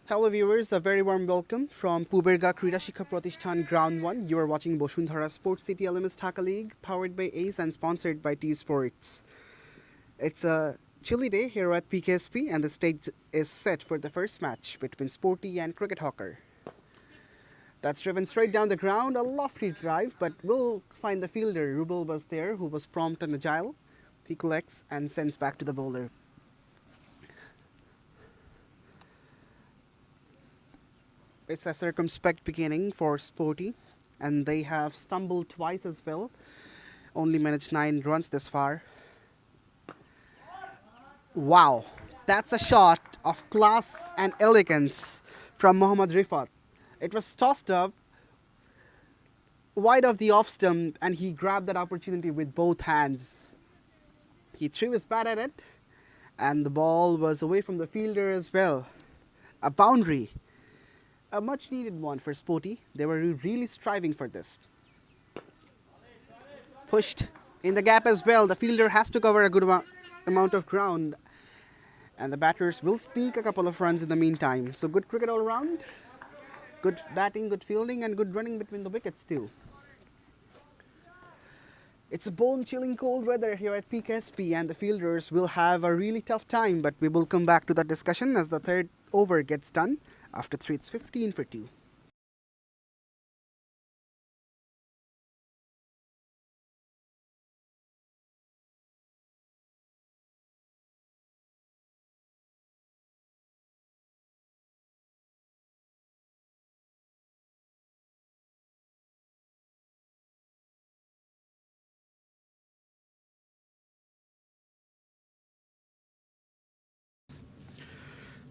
Hello viewers, a very warm welcome from Puberga Krida Shikha Pratishthan Ground 1. You are watching Boshundhara Sports City LMS Dhaka League, powered by ACE and sponsored by T Sports. It's a chilly day here at PKSP and the stage is set for the first match between Sporty and Cricket Hawker. That's driven straight down the ground, a lofty drive, but we'll find the fielder. Rubel was there, who was prompt and agile. He collects and sends back to the bowler. It's a circumspect beginning for Sporty, and they have stumbled twice as well. Only managed 9 runs this far. Wow, that's a shot of class and elegance from Mohammad Rifat. It was tossed up wide of the off stump, and he grabbed that opportunity with both hands. He threw his bat at it, and the ball was away from the fielder as well. A boundary. A much needed one for Sporty. They were really striving for this. Pushed in the gap as well. The fielder has to cover a good amount of ground. And the batters will sneak a couple of runs in the meantime. So good cricket all around. Good batting, good fielding, and good running between the wickets too. It's a bone-chilling cold weather here at PKSP, and the fielders will have a really tough time, but we will come back to that discussion as the third over gets done. After 3, it's 15 for 2.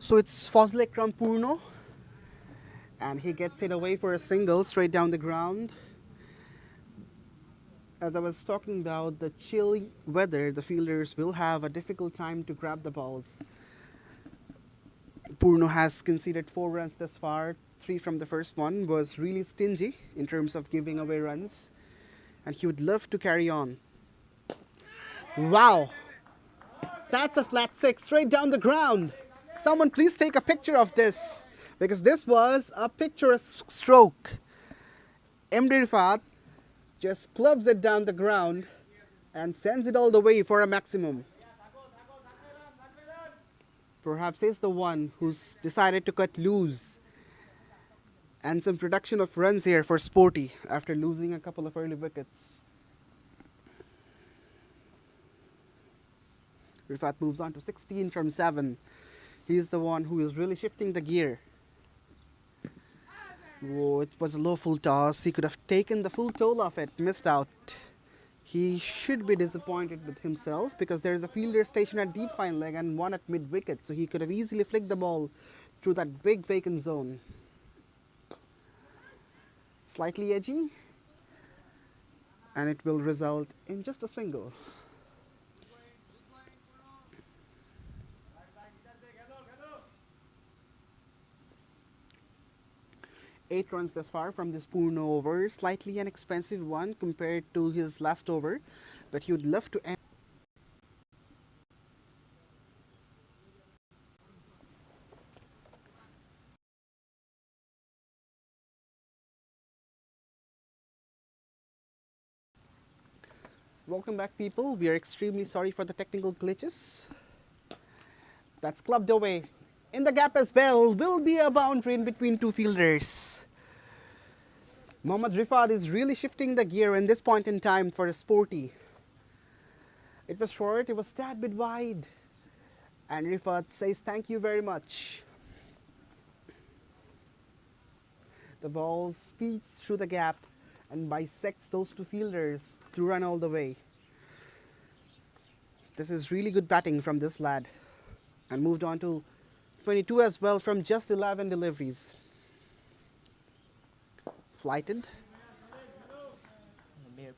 So it's Fazle Ekram Purno, and he gets it away for a single straight down the ground. As I was talking about the chilly weather, the fielders will have a difficult time to grab the balls. Purno has conceded 4 runs thus far. 3 from the first one, was really stingy in terms of giving away runs, and he would love to carry on. Wow, that's a flat 6 straight down the ground. Someone please take a picture of this, because this was a picturesque stroke. MD Rifat just clubs it down the ground and sends it all the way for a maximum. Perhaps he's the one who's decided to cut loose. And some production of runs here for Sporty after losing a couple of early wickets. Rifat moves on to 16 from 7. He's the one who is really shifting the gear. Whoa, it was a low full toss. He could have taken the full toll of it, missed out. He should be disappointed with himself because there is a fielder stationed at deep fine leg and one at mid wicket, so he could have easily flicked the ball through that big vacant zone. Slightly edgy, and it will result in just a single. Eight runs thus far from this Purno over. Slightly an expensive one compared to his last over, but he would love to end. Welcome back, people. We are extremely sorry for the technical glitches. That's clubbed away. In the gap as well will be a boundary in between two fielders. Mohammad Rifat is really shifting the gear in this point in time for a Sporty. It was short, it was a tad bit wide. And Rifat says thank you very much. The ball speeds through the gap and bisects those two fielders to run all the way. This is really good batting from this lad. And moved on to 22 as well from just 11 deliveries. Flighted.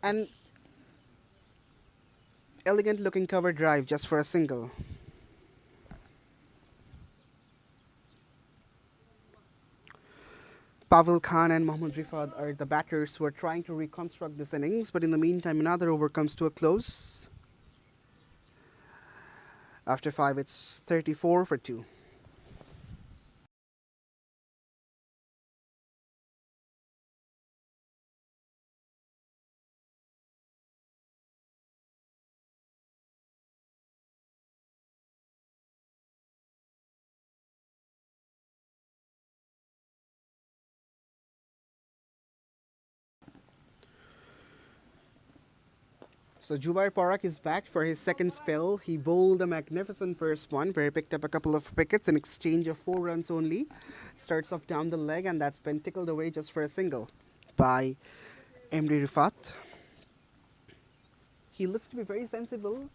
And elegant looking cover drive just for a single. Pavel Khan and Mohammad Rifat are the batters who are trying to reconstruct this innings, but in the meantime another over comes to a close. After 5, it's 34 for 2. So Jubair Porak is back for his second spell. He bowled a magnificent first one where he picked up a couple of wickets in exchange of 4 runs only. Starts off down the leg and that's been tickled away just for a single by Emre Rifat. He looks to be very sensible,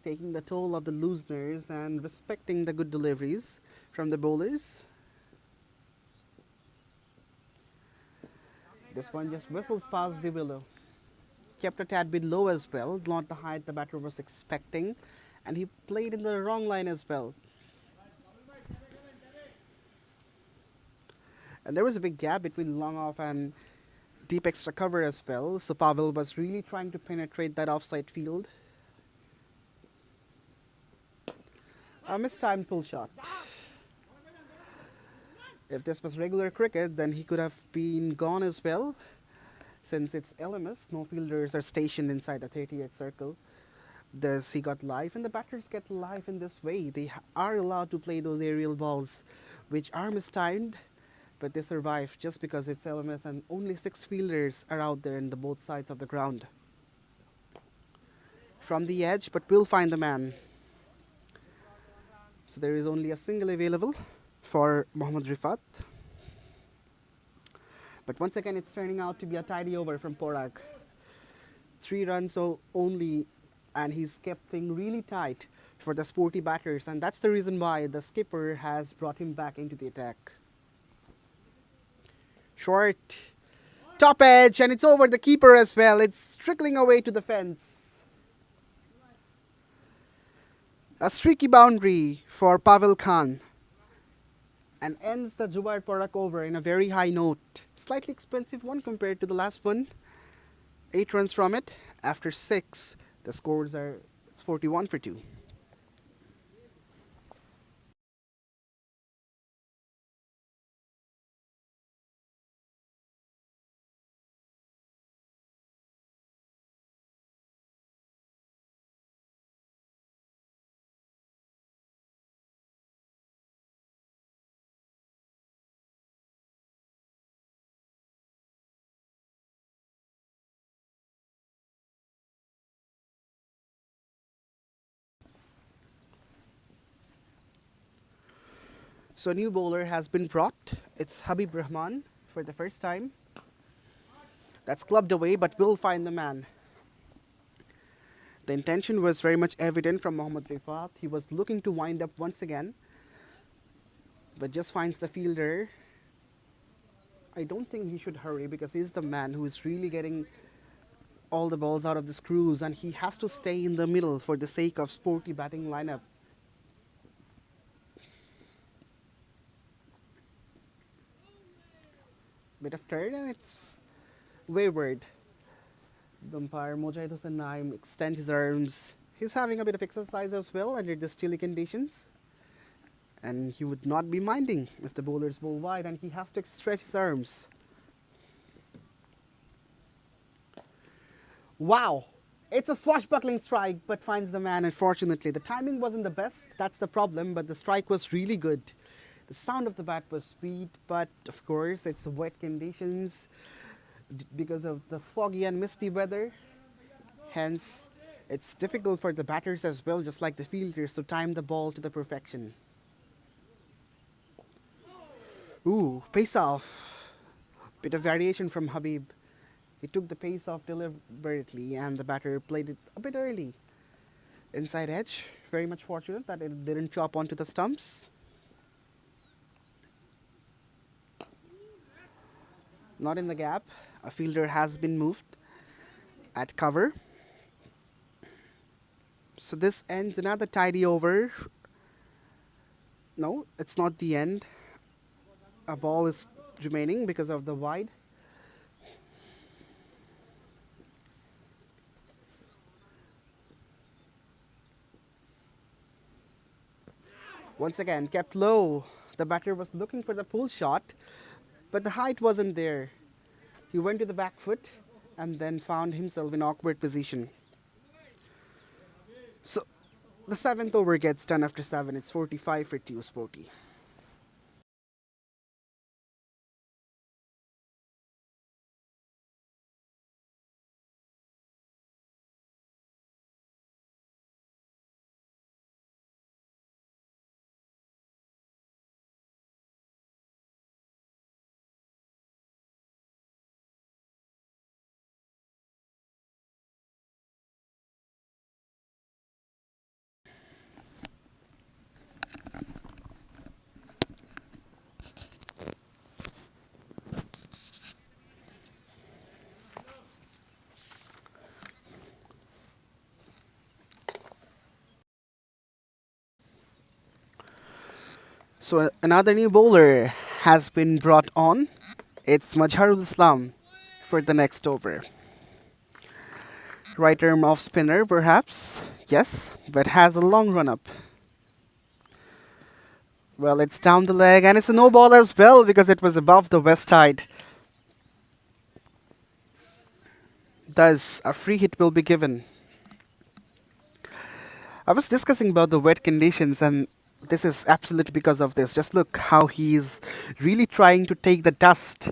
taking the toll of the looseners and respecting the good deliveries from the bowlers. This one just whistles past the willow. Kept a tad bit low as well, not the height the batter was expecting, and he played in the wrong line as well. And there was a big gap between long off and deep extra cover as well, so Pavel was really trying to penetrate that offside field. A mistimed pull shot. If this was regular cricket, then he could have been gone as well. Since it's LMS, no fielders are stationed inside the 38th circle. Thus, he got life, and the batters get life in this way. They are allowed to play those aerial balls, which are mistimed, but they survive just because it's LMS and only 6 fielders are out there in the both sides of the ground. From the edge, but we'll find the man. So there is only a single available for Mohammad Rifat. But once again, it's turning out to be a tidy over from Porak. 3 runs only, and he's kept things really tight for the Sporty batters, and that's the reason why the skipper has brought him back into the attack. Short, top edge, and it's over the keeper as well. It's trickling away to the fence. A streaky boundary for Pavel Khan, and ends the Jubair Porak over in a very high note. Slightly expensive one compared to the last one. 8 runs from it. After 6, the scores are 41 for 2. So a new bowler has been brought. It's Habib Rahman for the first time. That's clubbed away, but we'll find the man. The intention was very much evident from Mohammad Rifat. He was looking to wind up once again, but just finds the fielder. I don't think he should hurry because he's the man who is really getting all the balls out of the screws, and he has to stay in the middle for the sake of Sporty batting lineup. Bit of turn and it's wayward. The umpire Mojahid Hossain Naim extends his arms. He's having a bit of exercise as well under the chilly conditions. And he would not be minding if the bowlers bowl wide, and he has to stretch his arms. Wow! It's a swashbuckling strike, but finds the man, unfortunately. The timing wasn't the best, that's the problem, but the strike was really good. The sound of the bat was sweet, but of course it's wet conditions because of the foggy and misty weather. Hence, it's difficult for the batters as well, just like the fielders, to time the ball to the perfection. Ooh, pace off. Bit of variation from Habib. He took the pace off deliberately and the batter played it a bit early. Inside edge, very much fortunate that it didn't chop onto the stumps. Not in the gap. A fielder has been moved at cover. So this ends another tidy over. No, it's not the end. A ball is remaining because of the wide. Once again, kept low. The batter was looking for the pull shot, but the height wasn't there. He went to the back foot and then found himself in awkward position. So the 7th over gets done after 7. It's 45 for 2 Sporty. So another new bowler has been brought on. It's Mazharul Islam for the next over. Right arm off spinner, perhaps. Yes, but has a long run up. Well, it's down the leg, and it's a no ball as well because it was above the west side. Thus, a free hit will be given. I was discussing about the wet conditions, and this is absolutely because of this. Just look how he's really trying to take the dust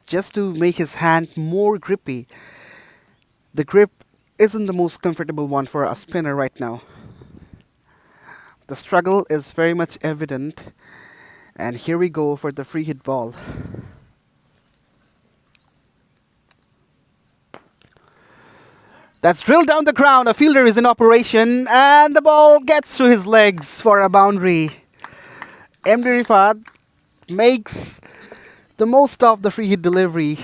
just to make his hand more grippy. The grip isn't the most comfortable one for a spinner right now. The struggle is very much evident, and here we go for the free hit ball. That's drilled down the ground. A fielder is in operation, and the ball gets through his legs for a boundary. MD Rifat makes the most of the free hit delivery.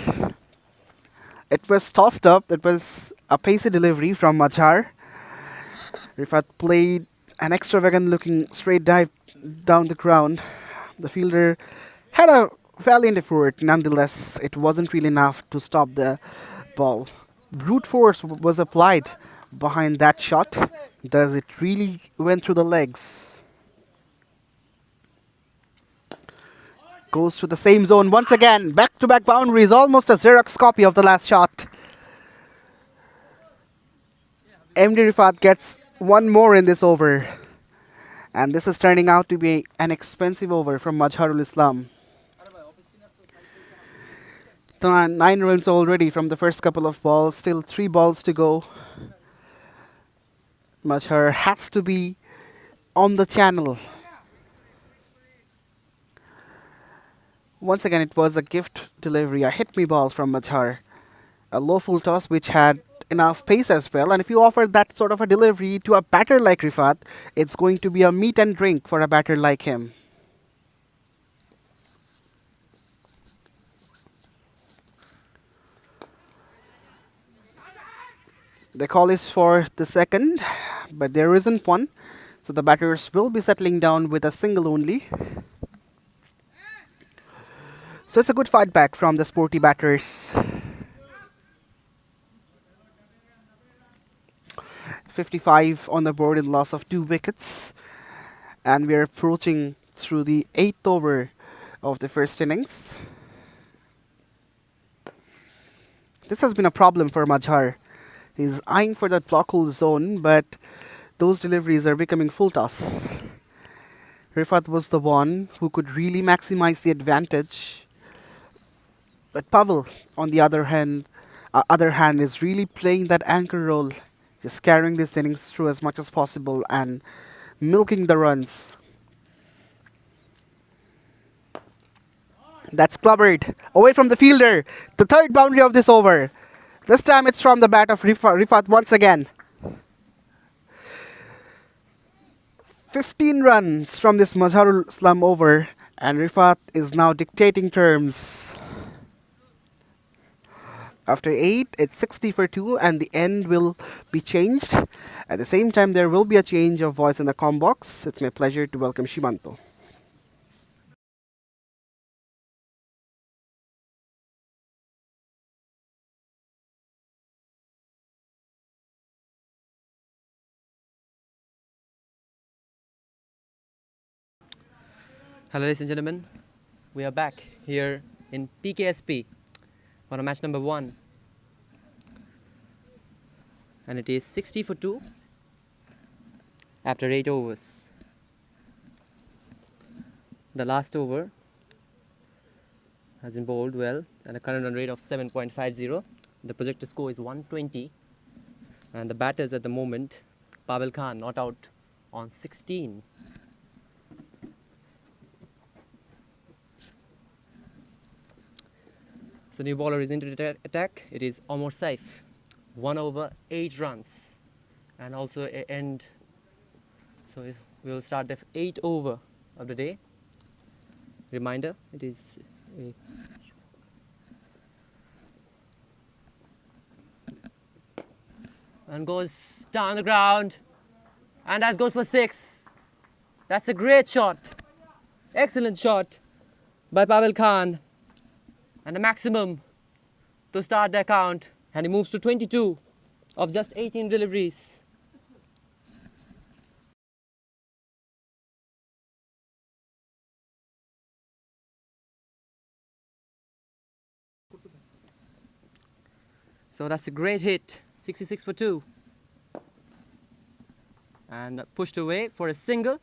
It was tossed up. It was a pacey delivery from Mazhar. Rifat played an extravagant looking straight dive down the ground. The fielder had a valiant effort. Nonetheless, it wasn't really enough to stop the ball. Brute force was applied behind that shot. Thus, it really went through the legs. Goes to the same zone once again. Back-to-back boundaries, almost a Xerox copy of the last shot. MD Rifat gets one more in this over. And this is turning out to be an expensive over from Mazharul Islam. 9 runs already from the first couple of balls. Still 3 balls to go. Mazhar has to be on the channel. Once again, it was a gift delivery, a hit-me ball from Mazhar. A low full toss which had enough pace as well. And if you offer that sort of a delivery to a batter like Rifat, it's going to be a meat and drink for a batter like him. The call is for the second, but there isn't one. So the batters will be settling down with a single only. So it's a good fight back from the Sporty batters. 55 on the board in loss of 2 wickets. And we are approaching through the 8th over of the first innings. This has been a problem for Mazhar. He's eyeing for that block hole zone, but those deliveries are becoming full toss. Rifat was the one who could really maximize the advantage. But Pavel, on the other hand, is really playing that anchor role, just carrying this innings through as much as possible and milking the runs. That's clubbered away from the fielder. The third boundary of this over. This time it's from the bat of Rifat once again. 15 runs from this Mazharul Islam over, and Rifat is now dictating terms. After 8, it's 60 for 2, and the end will be changed. At the same time, there will be a change of voice in the comm box. It's my pleasure to welcome Shimanto. Hello ladies and gentlemen, we are back here in PKSP for match number 1, and it is 60 for 2 after 8 overs. The last over has been bowled well at a current run rate of 7.50. The projected score is 120, and the batters at the moment, Pavel Khan not out on 16. So new bowler is into the attack. It is Omar Saif. 1 over 8 runs. And also a end. So we will start the 8th over of the day. Reminder, it is a and goes down the ground. And that goes for 6. That's a great shot. Excellent shot by Pavel Khan. And a maximum to start the count. And he moves to 22 of just 18 deliveries. So that's a great hit, 66 for 2. And pushed away for a single,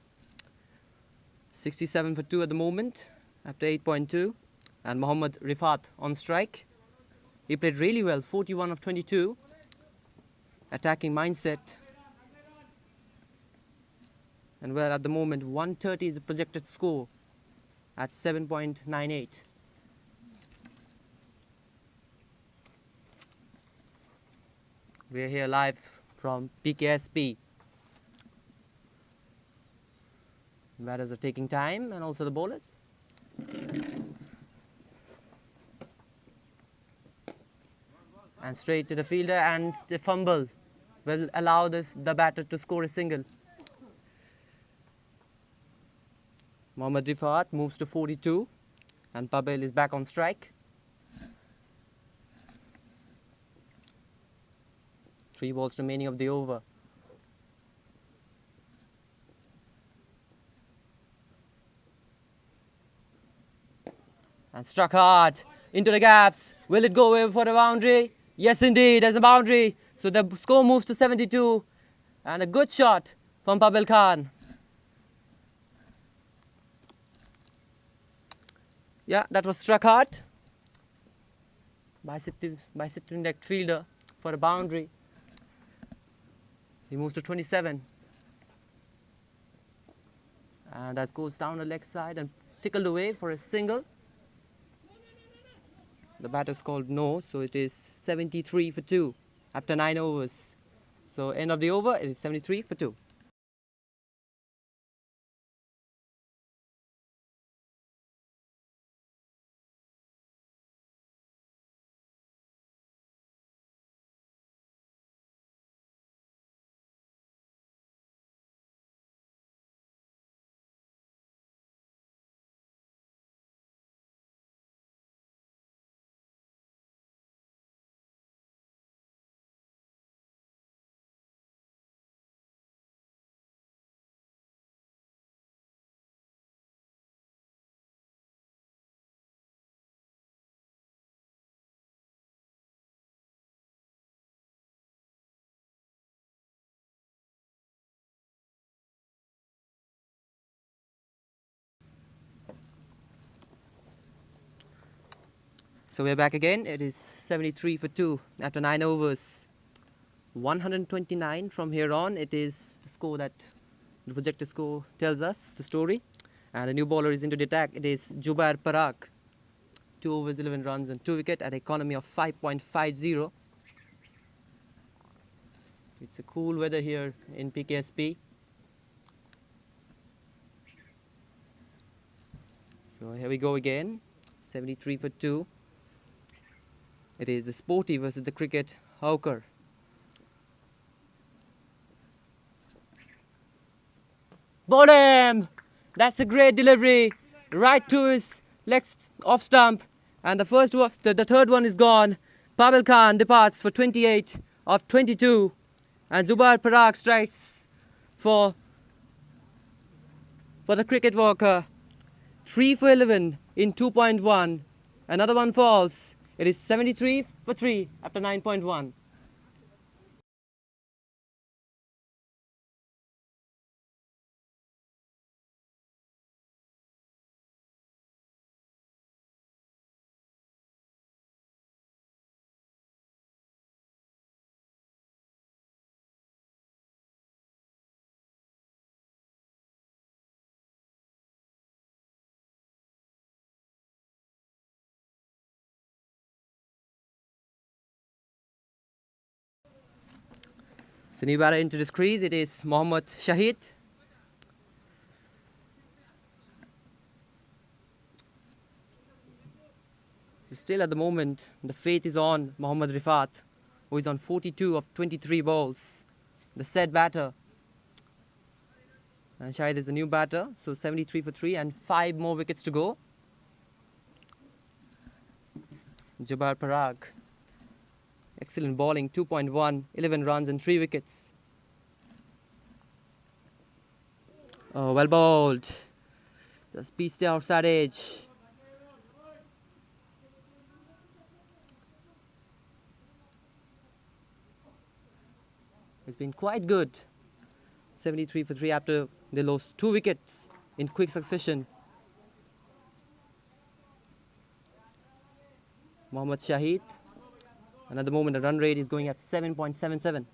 67 for 2 at the moment, after 8.2. And Mohammad Rifat on strike. He played really well, 41 of 22. Attacking mindset. And well, at the moment, 130 is the projected score at 7.98. We're here live from PKSP. Batters are taking time, and also the bowlers. And straight to the fielder, and the fumble will allow the batter to score a single. Mohammad Rifat moves to 42, and Pavel is back on strike. 3 balls remaining of the over. And struck hard into the gaps. Will it go over for a boundary? Yes, indeed, there's a boundary. So the score moves to 72. And a good shot from Pavel Khan. Yeah, that was struck hard by sitting that fielder for a boundary. He moves to 27. And that goes down the leg side and tickled away for a single. The batter's called no, so it is 73 for 2 after 9 overs. So end of the over, it is 73 for 2. So we're back again. It is 73 for 2 after 9 overs. 129 from here on. It is the score that the projected score tells us, the story. And a new bowler is into the attack. It is Jubair Parag. 2 overs, 11 runs and 2 wicket at an economy of 5.50. It's a cool weather here in PKSP. So here we go again. 73 for 2. It is the Sporty versus the Cricket Hawker. Ball him! That's a great delivery. Right to his legs off stump. And the third one is gone. Pavel Khan departs for 28 of 22. And Zubair Parag strikes for the Cricket Hawker. 3 for 11 in 2.1. Another one falls. It is 73 for 3 after 9.1. So new batter into this crease, it is Mohammad Shahid. Still at the moment, the fate is on Mohammad Rifat, who is on 42 of 23 balls. The said batter. And Shahid is the new batter, so 73 for 3 and 5 more wickets to go. Jabbar Parag. Excellent bowling, 2.1, 11 runs and 3 wickets. Oh, well bowled. Just beats the outside edge. It's been quite good. 73 for 3 after they lost 2 wickets in quick succession. Mohammad Shahid. And at the moment the run rate is going at 7.77.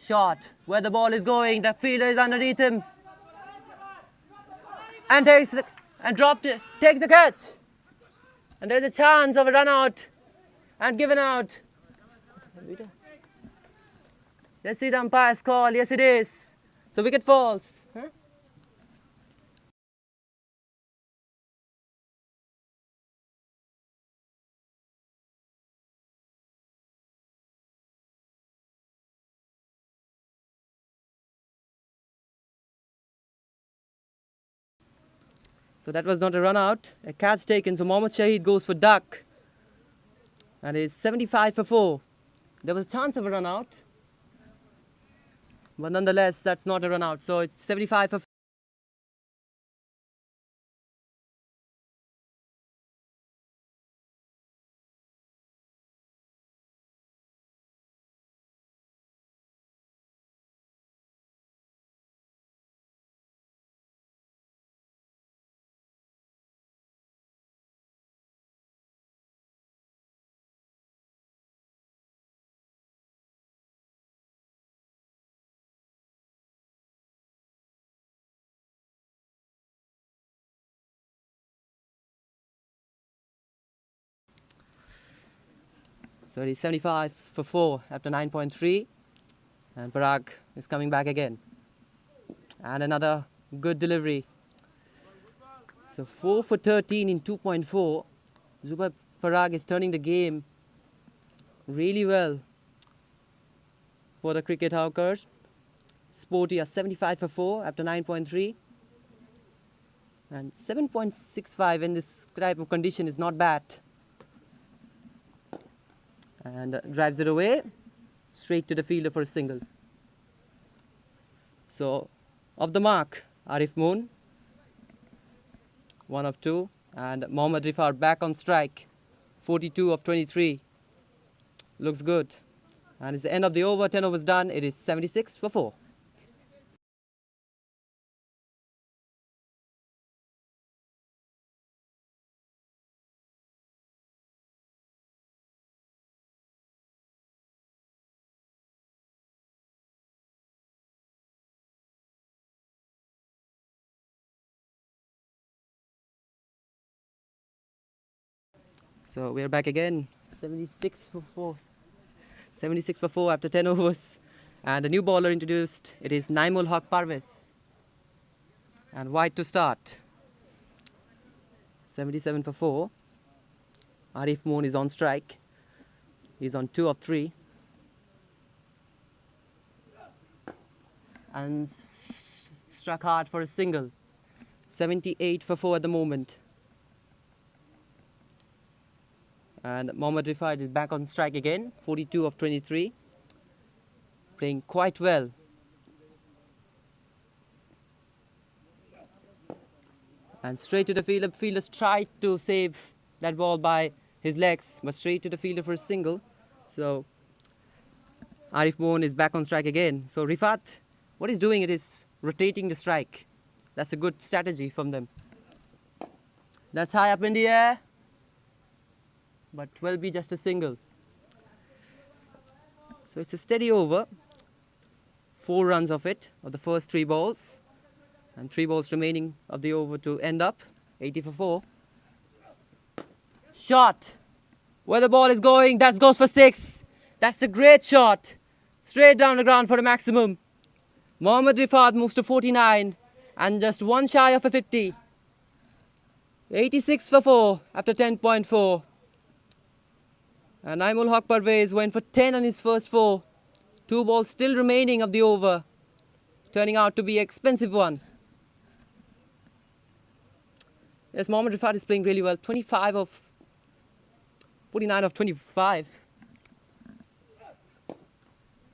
Shot where the ball is going. The fielder is underneath him. And takes the catch. And there's a chance of a run out and given out. Let's see the umpire's call. Yes, it is. So wicket falls. Huh? So that was not a run out. A catch taken. So Mohammad Shahid goes for duck. And it's 75 for 4. There was a chance of a run out. But nonetheless, that's not a run out. So it's 75 for 4. So it is 75 for 4 after 9.3. And Parag is coming back again. And another good delivery. So 4 for 13 in 2.4. Zubair Parag is turning the game really well for the cricket hawkers. Sporty are 75 for 4 after 9.3. And 7.65 in this type of condition is not bad. And drives it away, straight to the fielder for a single. So, off the mark, Arif Moon, 1 of 2, and Mohammad Rifat back on strike, 42 of 23. Looks good. And it's the end of the over, 10 overs done, it is 76 for 4. So we are back again, 76 for 4. 76 for 4 after 10 overs. And a new bowler introduced, it is Naimul Haq Parvez. And wide to start. 77 for 4. Arif Moon is on strike. He's on 2 of 3. And struck hard for a single. 78 for 4 at the moment. And Mohammad Rifat is back on strike again, 42 of 23. Playing quite well. And straight to the fielder. Fielders tried to save that ball by his legs, but straight to the fielder for a single. So Arif Moon is back on strike again. So Rifat, what he's doing, it is rotating the strike. That's a good strategy from them. That's high up in the air, but will be just a single. So it's a steady over. 4 runs of it, of the first 3 balls. And 3 balls remaining of the over to end up. 80 for 4. Shot. Where the ball is going, that goes for 6. That's a great shot. Straight down the ground for a maximum. Mohammad Rifat moves to 49 and just 1 shy of a 50. 86 for 4 after 10.4. And Naimul Haq Parvez went for 10 on his first 4. 2 balls still remaining of the over. turning out to be an expensive one. Yes, Mohammad Rifat is playing really well. 49 of 25.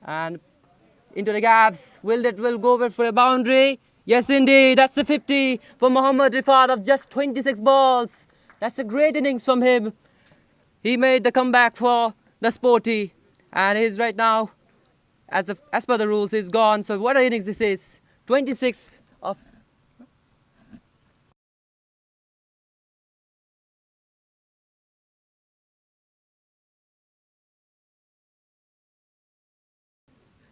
And into the gaps. Will go over for a boundary? Yes, indeed. That's a 50 for Mohammad Rifat of just 26 balls. That's a great innings from him. He made the comeback for the Sporty. And he's right now, as per the rules, he's gone. So what an innings this is. 26 of...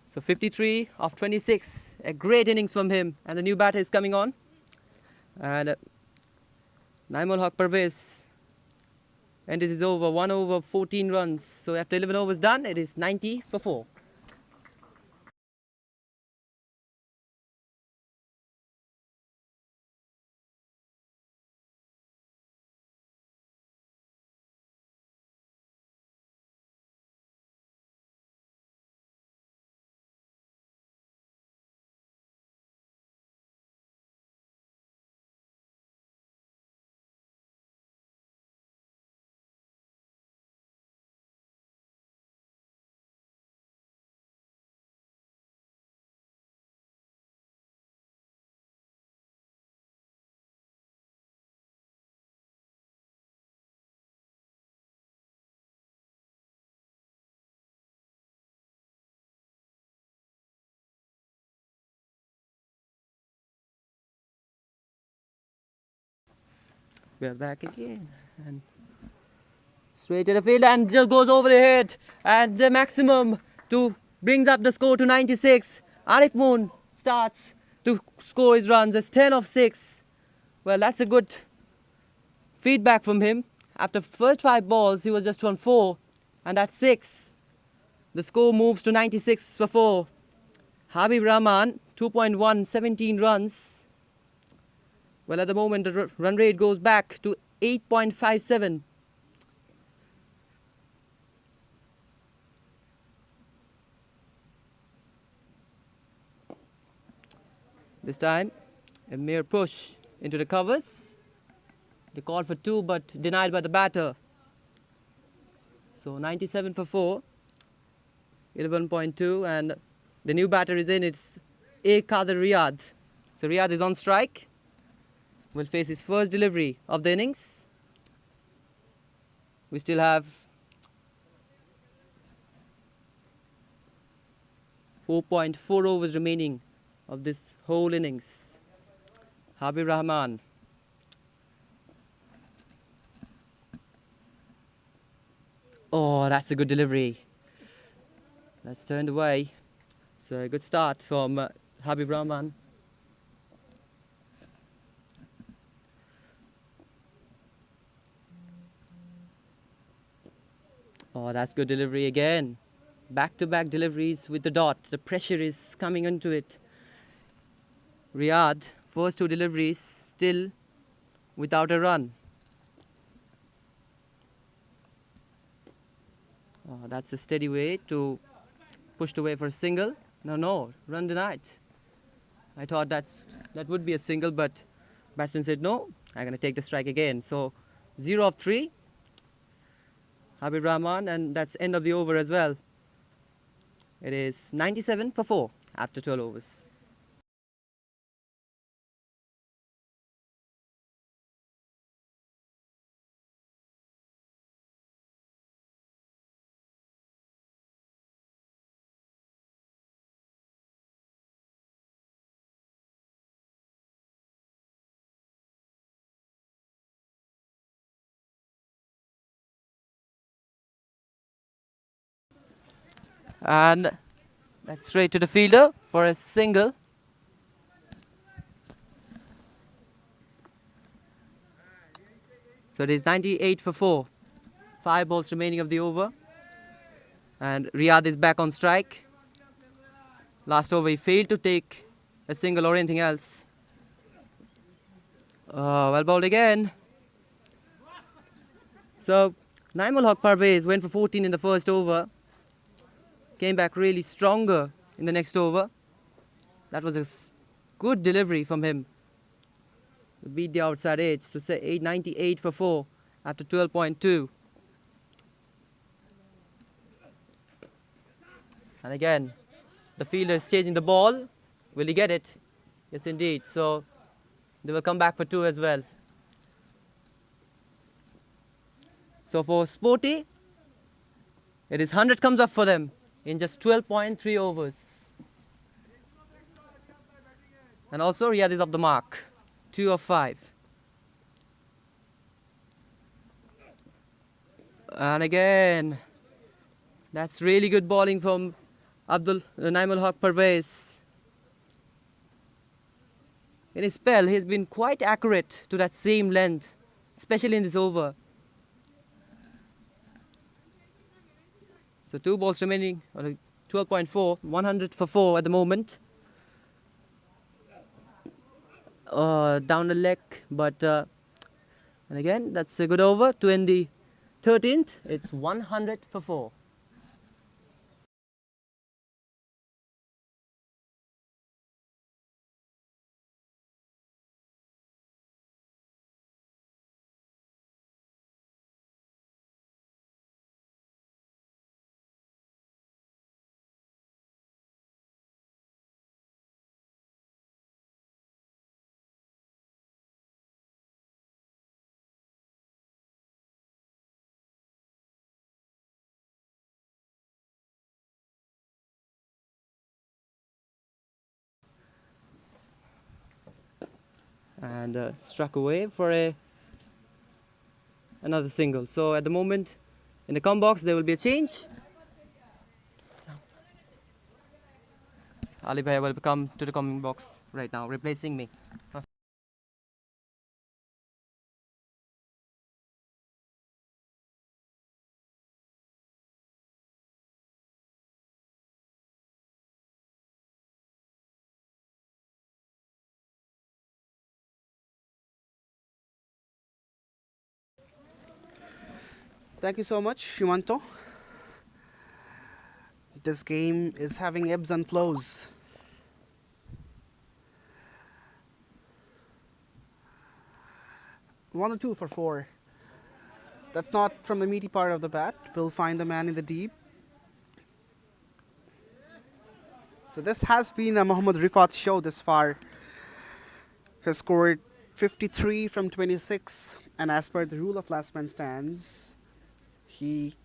So 53 of 26, a great innings from him, and the new batter is coming on. And Naimul Haq Parvez, and this is over, 1 over 14 runs. So after 11 overs done, it is 90 for 4. We are back again, and straight to the field, and just goes over the head, and the maximum to brings up the score to 96. Arif Moon starts to score his runs as 10 of 6. Well, that's a good feedback from him. After first 5 balls, he was just on 4, and that's 6. The score moves to 96 for 4. Habib Rahman, 2.1, 17 runs. Well, at the moment, the run rate goes back to 8.57. This time, a mere push into the covers. The call for 2, but denied by the batter. So 97 for 4, 11.2, and the new batter is in. It's A. Kader Riyad. So Riyad is on strike. Will face his first delivery of the innings. We still have 4.4 overs remaining of this whole innings. Habib Rahman. Oh, that's a good delivery. That's turned away. So a good start from Habib Rahman. Oh, that's good delivery again. Back-to-back deliveries with the dot. The pressure is coming into it. Riyad, first 2 deliveries, still without a run. Oh, that's a steady way to pushed away for a single. No, run denied. I thought that would be a single, but batsman said no, I'm going to take the strike again. So 0 of 3. Habib Rahman, and that's end of the over as well. It is 97 for 4 after 12 overs. And that's straight to the fielder for a single. So it is 98 for 4. 5 balls remaining of the over. And Riyad is back on strike. Last over he failed to take a single or anything else. Well bowled again. So Naimul Haq Parvez went for 14 in the first over. Came back really stronger in the next over. That was a good delivery from him. Beat the outside edge. So say 898 for 4 after 12.2. And again, the fielder is chasing the ball. Will he get it? Yes, indeed. So they will come back for 2 as well. So for Sporty, it is 100 comes up for them in just 12.3 overs. And also Riyadh is off the mark. 2 of 5. And again, that's really good bowling from Naimul Haq Parvez. In his spell, he's been quite accurate to that same length, especially in this over. So 2 balls remaining, 12.4, 100 for 4 at the moment. Down the leg, but and again, that's a good over. To end the 13th, it's 100 for 4. And struck away for another single. So at the moment, in the come box, there will be a change. Ali Bhai will come to the coming box right now, replacing me. Thank you so much, Shimanto. This game is having ebbs and flows. One or two for 4. That's not from the meaty part of the bat. We'll find the man in the deep. So this has been a Mohammad Rifat show this far. Has scored 53 from 26, and as per the rule of last man stands, he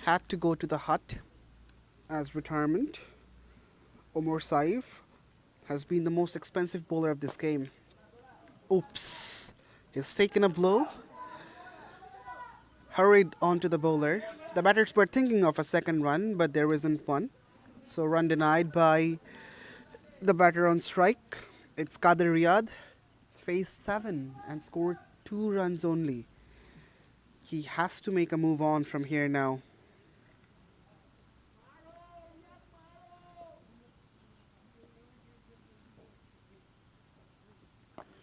had to go to the hut as retirement. Omar Saif has been the most expensive bowler of this game. Oops. He's taken a blow. Hurried onto the bowler. The batters were thinking of a second run, but there isn't one. So run denied by the batter on strike. It's Qadir Riyad. Faced 7 and scored 2 runs only. He has to make a move on from here now.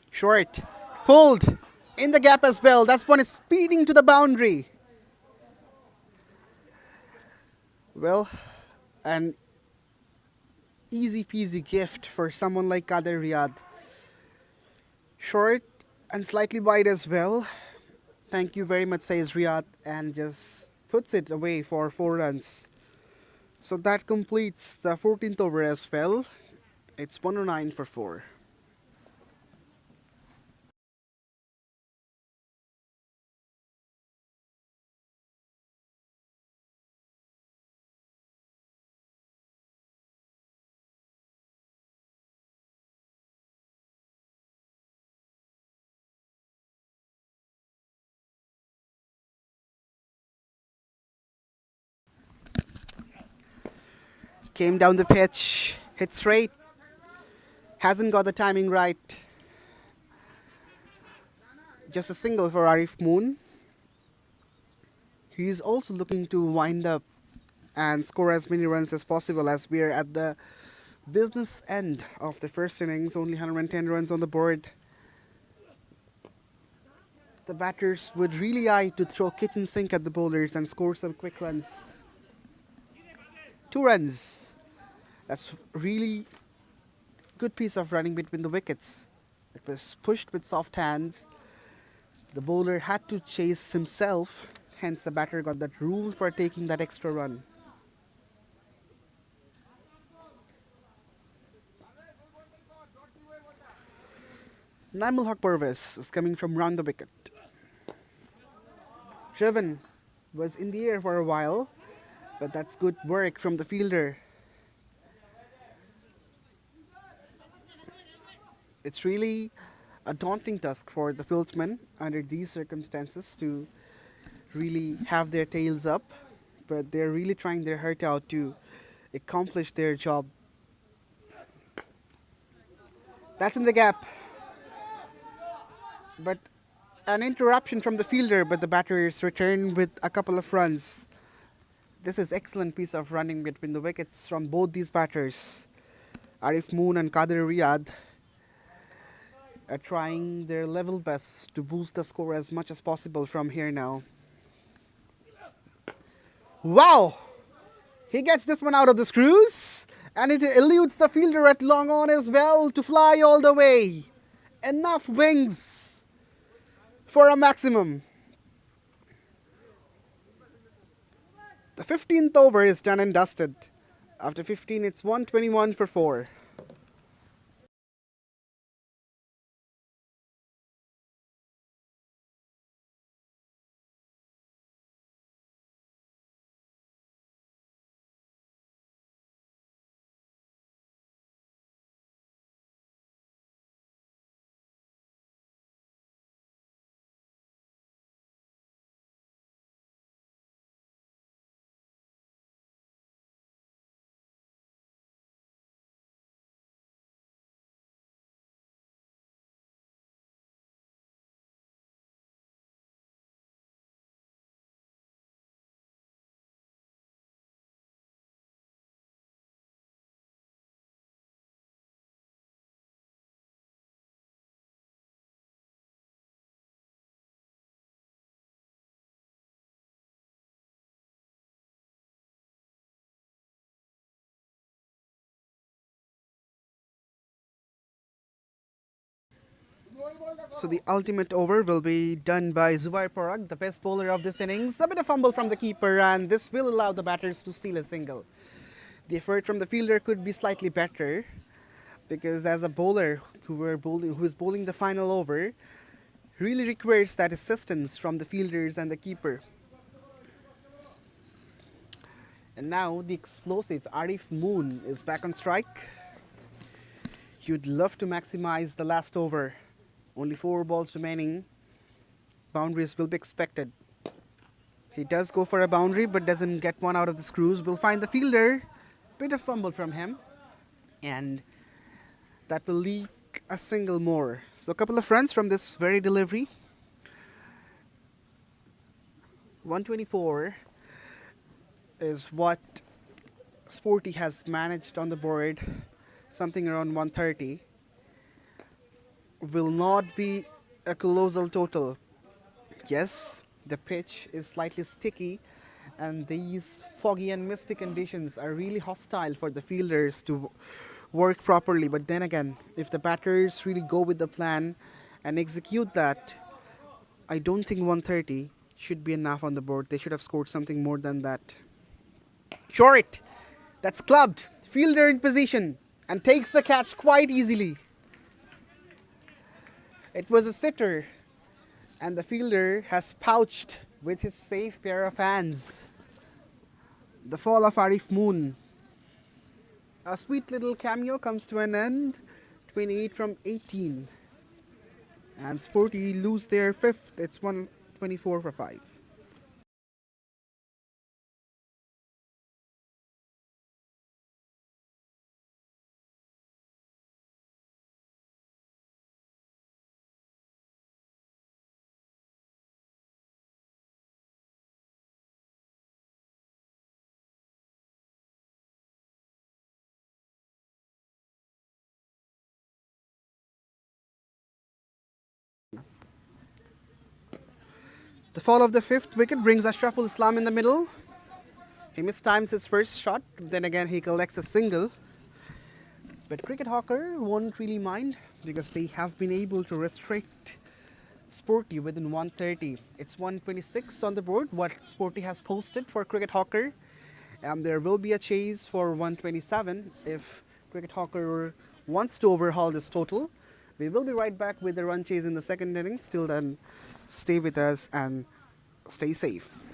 Short. Pulled. In the gap as well. That's one is speeding to the boundary. Well, an easy peasy gift for someone like Qadir Riyad. Short and slightly wide as well. Thank you very much, says Riyad, and just puts it away for 4 runs. So that completes the 14th over as well. It's 109 for 4. Came down the pitch, hit straight, hasn't got the timing right. Just a single for Arif Moon. He's also looking to wind up and score as many runs as possible, as we're at the business end of the first innings. Only 110 runs on the board. The batters would really eye to throw kitchen sink at the bowlers and score some quick runs. 2 runs. That's really good piece of running between the wickets. It was pushed with soft hands. The bowler had to chase himself, hence the batter got that rule for taking that extra run. Naimul Haq Pervez is coming from round the wicket. Driven was in the air for a while, but that's good work from the fielder. It's really a daunting task for the fieldsmen under these circumstances to really have their tails up, but they're really trying their heart out to accomplish their job. That's in the gap. But an interruption from the fielder, but the batters return with a couple of runs. This is excellent piece of running between the wickets from both these batters. Arif Moon and Qadir Riyad are trying their level best to boost the score as much as possible from here now. Wow! He gets this one out of the screws, and it eludes the fielder at long on as well to fly all the way. Enough wings for a maximum. The 15th over is done and dusted. After 15, it's 121 for 4. So the ultimate over will be done by Zubair Parag, the best bowler of this innings. A bit of fumble from the keeper, and this will allow the batters to steal a single. The effort from the fielder could be slightly better, because as a bowler who is bowling the final over, really requires that assistance from the fielders and the keeper. And now the explosive Arif Moon is back on strike. He would love to maximize the last over. Only 4 balls remaining. Boundaries will be expected. He does go for a boundary but doesn't get one out of the screws. We'll find the fielder. Bit of fumble from him. And that will leak a single more. So a couple of runs from this very delivery. 124 is what Sporty has managed on the board. Something around 130. Will not be a colossal total. Yes, the pitch is slightly sticky, and these foggy and misty conditions are really hostile for the fielders to work properly. But then again, if the batters really go with the plan and execute that, I don't think 130 should be enough on the board. They should have scored something more than that. Short! That's clubbed. Fielder in position and takes the catch quite easily. It was a sitter, and the fielder has pouched with his safe pair of hands. The fall of Arif Moon. A sweet little cameo comes to an end. 28 from 18. And Sporty lose their 5th. It's 124 for 5. The fall of the 5th wicket brings Ashraful Islam in the middle. He mistimes his first shot, then again he collects a single. But Cricket Hawker won't really mind because they have been able to restrict Sporty within 130. It's 126 on the board, what Sporty has posted for Cricket Hawker. And there will be a chase for 127 if Cricket Hawker wants to overhaul this total. We will be right back with the run chase in the second innings. Till then, stay with us and stay safe.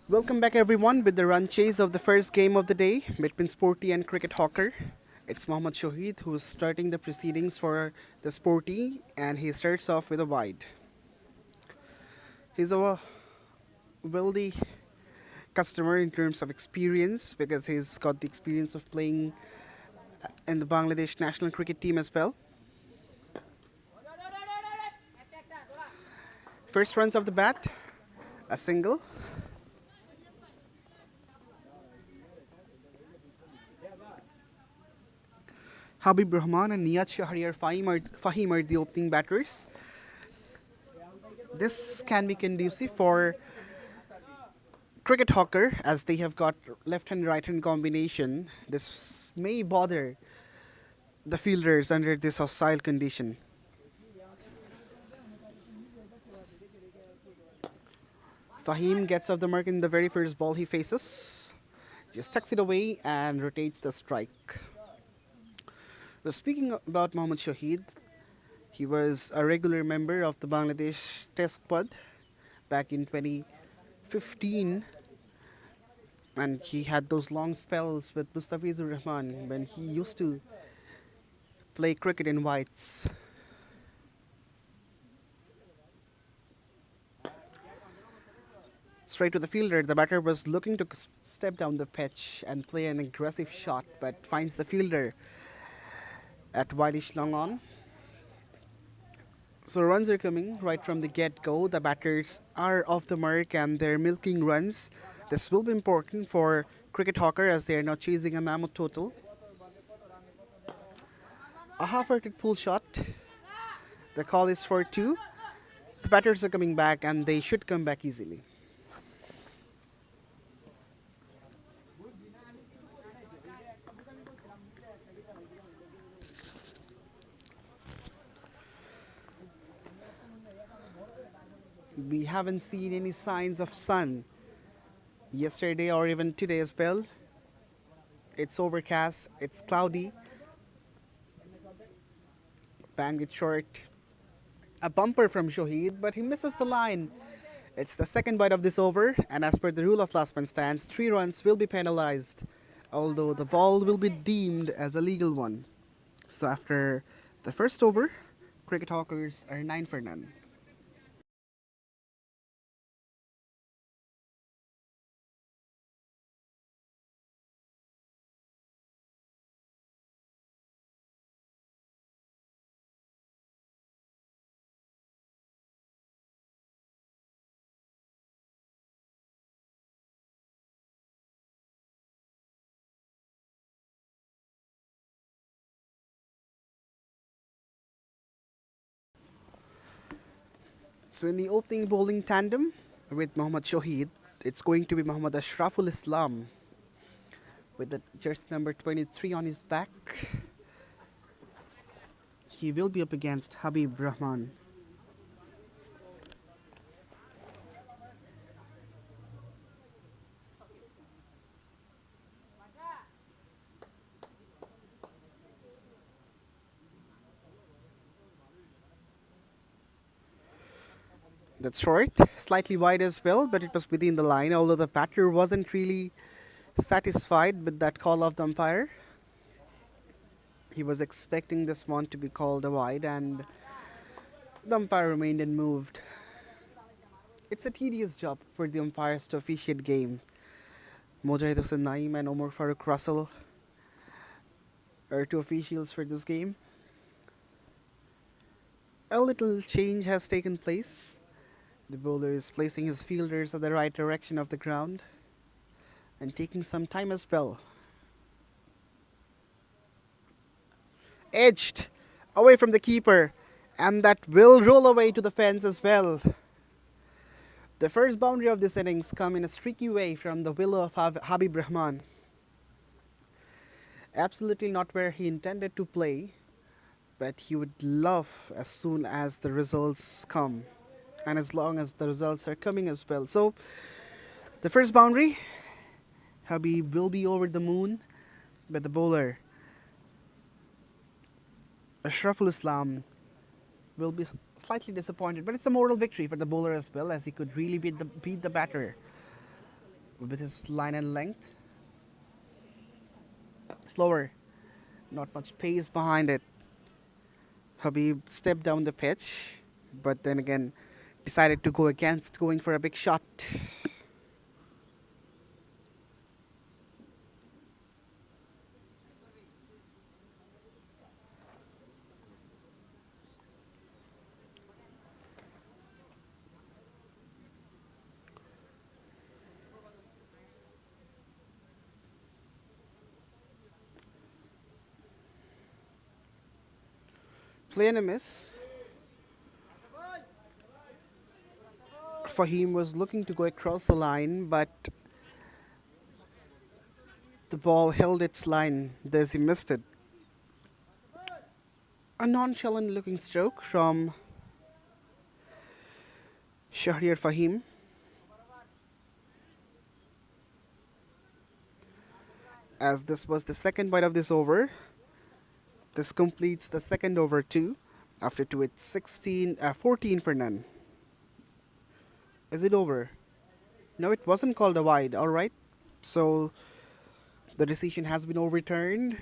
Welcome back everyone with the run chase of the first game of the day between Sporty and Cricket Hawker. It's Mohammad Shohid who is starting the proceedings for the Sporty and he starts off with a wide. He's a wealthy customer in terms of experience because he's got the experience of playing in the Bangladesh national cricket team as well. First runs of the bat, a single. Habib Rahman and Niyat Shahriar Fahim are the opening batters. This can be conducive for Cricket Hawker as they have got left hand right hand combination. This may bother the fielders under this hostile condition. Fahim gets off the mark in the very first ball he faces. Just tucks it away and rotates the strike. Well, speaking about Mohammad Shohid, he was a regular member of the Bangladesh Test squad back in 2015, and he had those long spells with Mustafizur Rahman when he used to play cricket in whites. Straight to the fielder, the batter was looking to step down the pitch and play an aggressive shot, but finds the fielder at wideish long on. So runs are coming right from the get-go. The batters are off the mark and they're milking runs. This will be important for Cricket Hawker as they are now chasing a mammoth total. A half-hearted pull shot. The call is for 2. The batters are coming back and they should come back easily. We haven't seen any signs of sun yesterday or even today as well. It's overcast, it's cloudy. Banged it short. A bumper from Shohid, but he misses the line. It's the second bite of this over, and as per the rule of last man stands, 3 runs will be penalized, although the ball will be deemed as a legal one. So after the first over, Cricket Hawkers are 9 for none. So in the opening bowling tandem with Mohammad Shohid, it's going to be Mohammad Ashraful Islam with the jersey number 23 on his back. He will be up against Habib Rahman. That's short, slightly wide as well, but it was within the line, although the batter wasn't really satisfied with that call of the umpire. He was expecting this one to be called a wide, and the umpire remained unmoved. It's a tedious job for the umpires to officiate game. Mojahid Hossain Naeem and Omar Farooq Russell are 2 officials for this game. A little change has taken place. The bowler is placing his fielders at the right direction of the ground and taking some time as well. Edged away from the keeper, and that will roll away to the fence as well. The first boundary of this innings come in a streaky way from the willow of Habib Rahman. Absolutely not where he intended to play, but he would love as soon as the results come, and as long as the results are coming as well. So the first boundary, Habib will be over the moon, but the bowler Ashraful Islam will be slightly disappointed, but it's a moral victory for the bowler as well, as he could really beat the batter. with his line and length. Slower, not much pace behind it. Habib stepped down the pitch, but then again decided to go against going for a big shot. Play and a miss. Fahim was looking to go across the line, but the ball held its line, thus he missed it. A nonchalant looking stroke from Shahriar Fahim. As this was the second bite of this over, this completes the second over too. After two, it's 14 for none. Is it over? No, it wasn't called a wide. All right. So the decision has been overturned,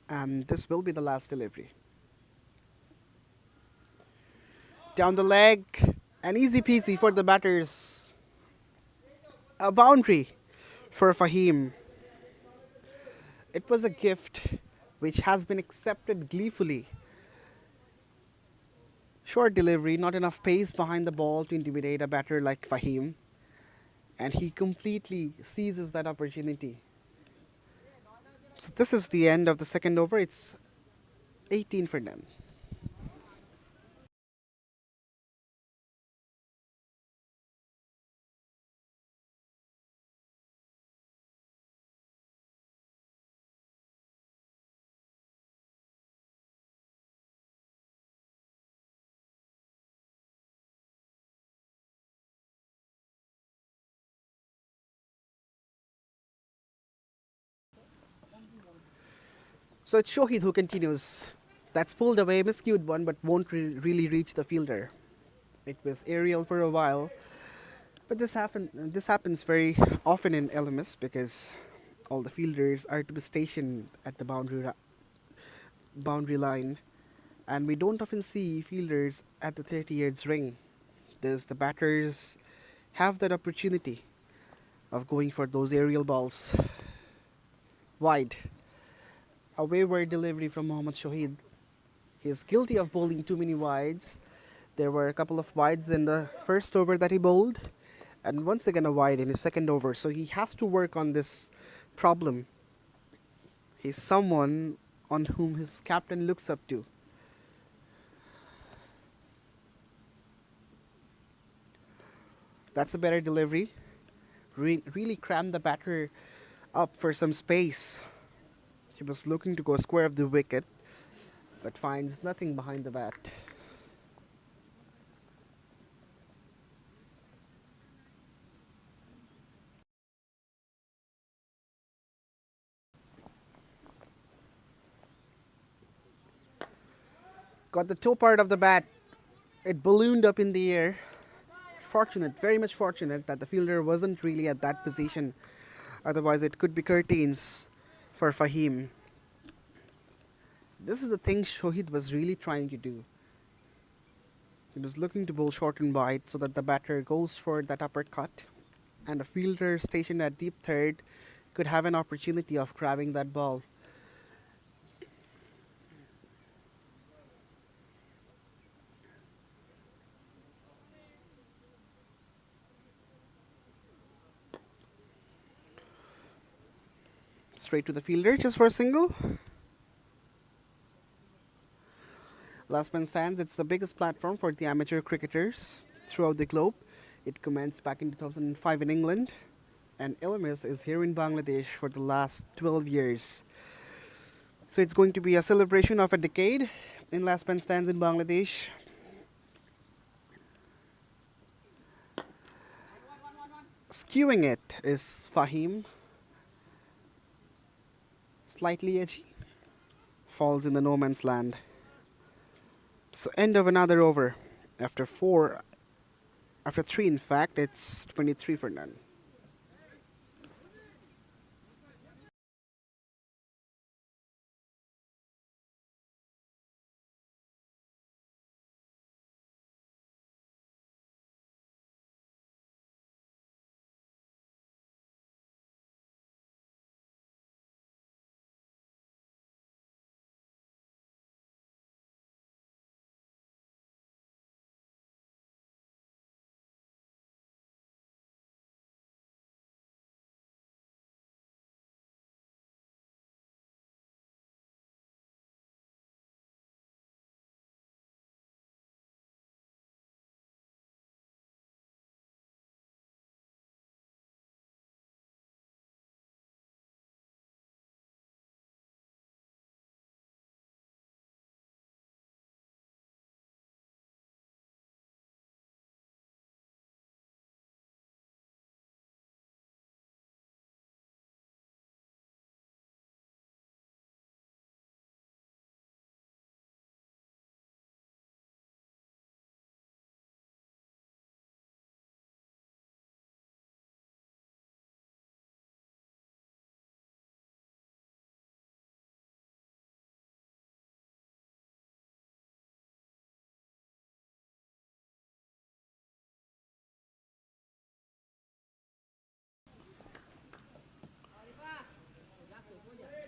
and this will be the last delivery. Down the leg, and easy peasy for the batters. A boundary for Fahim. It was a gift which has been accepted gleefully. Short delivery, not enough pace behind the ball to intimidate a batter like Fahim, and he completely seizes that opportunity. So this is the end of the second over. It's 18 for none. So it's Shohid who continues. That's pulled away, miscued one, but won't really reach the fielder. It was aerial for a while, but this happens very often in LMS because all the fielders are to be stationed at the boundary line, and we don't often see fielders at the 30 yards ring. Thus, the batters have that opportunity of going for those aerial balls wide. A wayward delivery from Mohammad Shohid. He is guilty of bowling too many wides. There were a couple of wides in the first over that he bowled, and once again a wide in his second over. So he has to work on this problem. He's someone on whom his captain looks up to. That's a better delivery. Really crammed the batter up for some space. He was looking to go square of the wicket, but finds nothing behind the bat. Got the toe part of the bat. It ballooned up in the air. Fortunate, very much fortunate that the fielder wasn't really at that position. Otherwise, it could be curtains for Fahim. This is the thing Shohid was really trying to do. He was looking to bowl short and wide so that the batter goes for that uppercut, and a fielder stationed at deep third could have an opportunity of grabbing that ball. Straight to the fielder just for a single. Last man stands. It's the biggest platform for the amateur cricketers throughout the globe. It commenced back in 2005 in England, and LMS is here in Bangladesh for the last 12 years. So it's going to be a celebration of a decade in last man stands in Bangladesh. Skewing it is Fahim. Slightly edgy. Falls in the no man's land. So end of another over. After three in fact, it's 23 for none.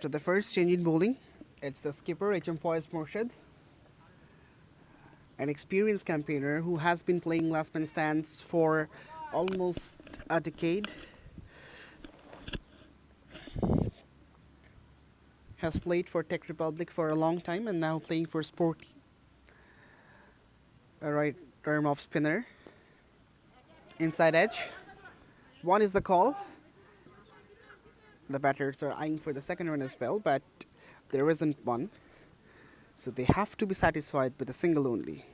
After the first change in bowling, it's the skipper HM Faiz Morshid, an experienced campaigner who has been playing last man stands for almost a decade. Has played for Czech Republic for a long time and now playing for Sporty. A right arm off spinner. Inside edge. One is the call. The batters are eyeing for the second run as well, but there isn't one. So they have to be satisfied with a single only.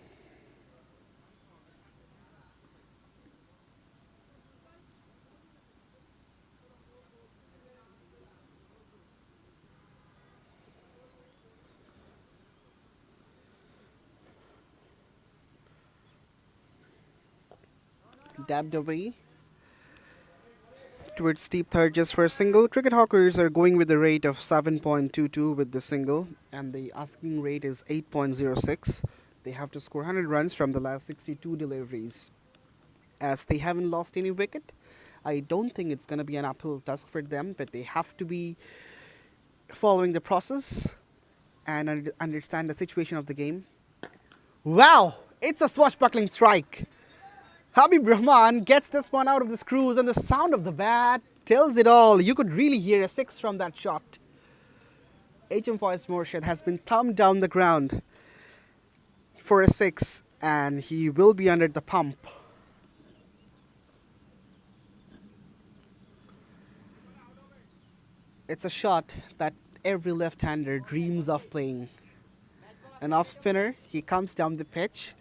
Dabbed away towards deep third just for a single. Cricket Hawkers are going with a rate of 7.22 with the single, and the asking rate is 8.06. They have to score 100 runs from the last 62 deliveries. As they haven't lost any wicket, I don't think it's going to be an uphill task for them, but they have to be following the process and understand the situation of the game. Wow! It's a swashbuckling strike. Habib Rahman gets this one out of the screws, and the sound of the bat tells it all. You could really hear a six from that shot. HM Faiz Morshid has been thumbed down the ground for a six, and he will be under the pump. It's a shot that every left-hander dreams of playing. An off-spinner, he comes down the pitch,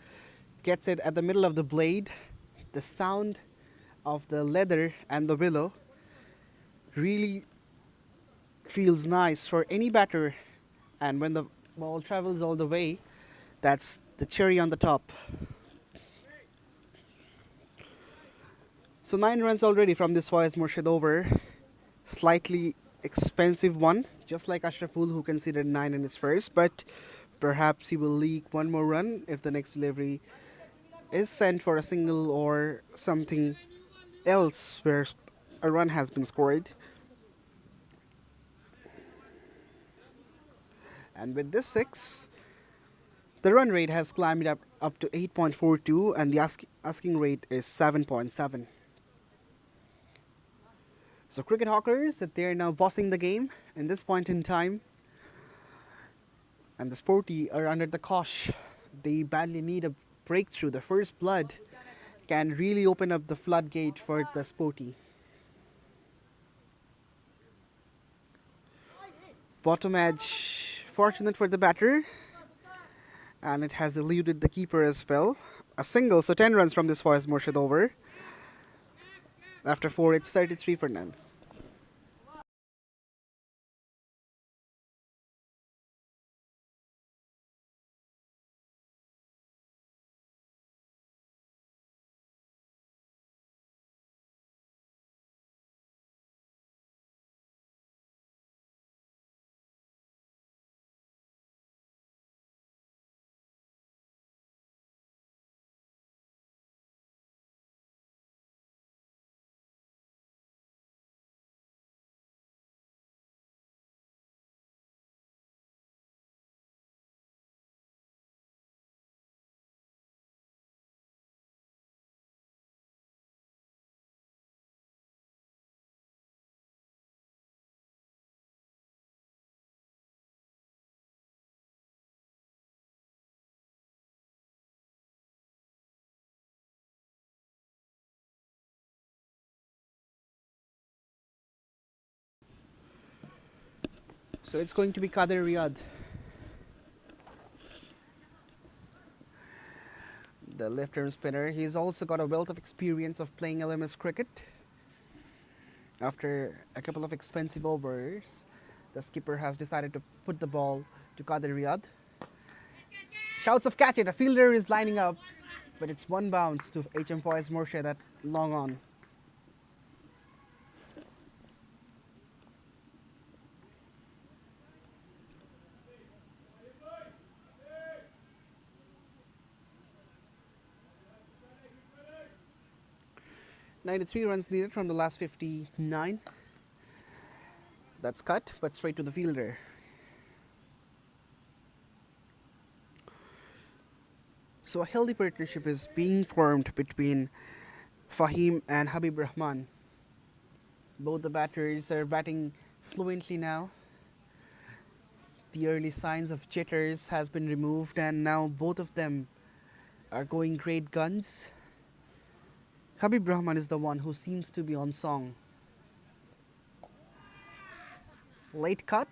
gets it at the middle of the blade. The sound of the leather and the willow really feels nice for any batter, and when the ball travels all the way, that's the cherry on the top. So 9 runs already from this Faiz Morshid over. Slightly expensive one, just like Ashraful, who considered 9 in his first, but perhaps he will leak one more run if the next delivery is sent for a single or something else where a run has been scored. And with this 6, the run rate has climbed up to 8.42, and the asking rate is 7.7. So Cricket Hawkers, that they are now bossing the game in this point in time, and the Sporty are under the cosh. They badly need a breakthrough. The first blood can really open up the floodgate for the Sporty. Bottom edge, fortunate for the batter, and it has eluded the keeper as well. A single, so 10 runs from this Faiz Morshid over. After 4, it's 33 for none. So it's going to be Kader Riyad, the left-arm spinner. He's also got a wealth of experience of playing LMS cricket. After a couple of expensive overs, the skipper has decided to put the ball to Kader Riyad. Shouts of catch it, a fielder is lining up, but it's one bounce to HM Faiz Morshid at long on. .93 runs needed from the last 59. That's cut, but straight to the fielder. So a healthy partnership is being formed between Fahim and Habib Rahman. Both the batters are batting fluently now. The early signs of jitters has been removed, and now both of them are going great guns. Habib Rahman is the one who seems to be on song. Late cut,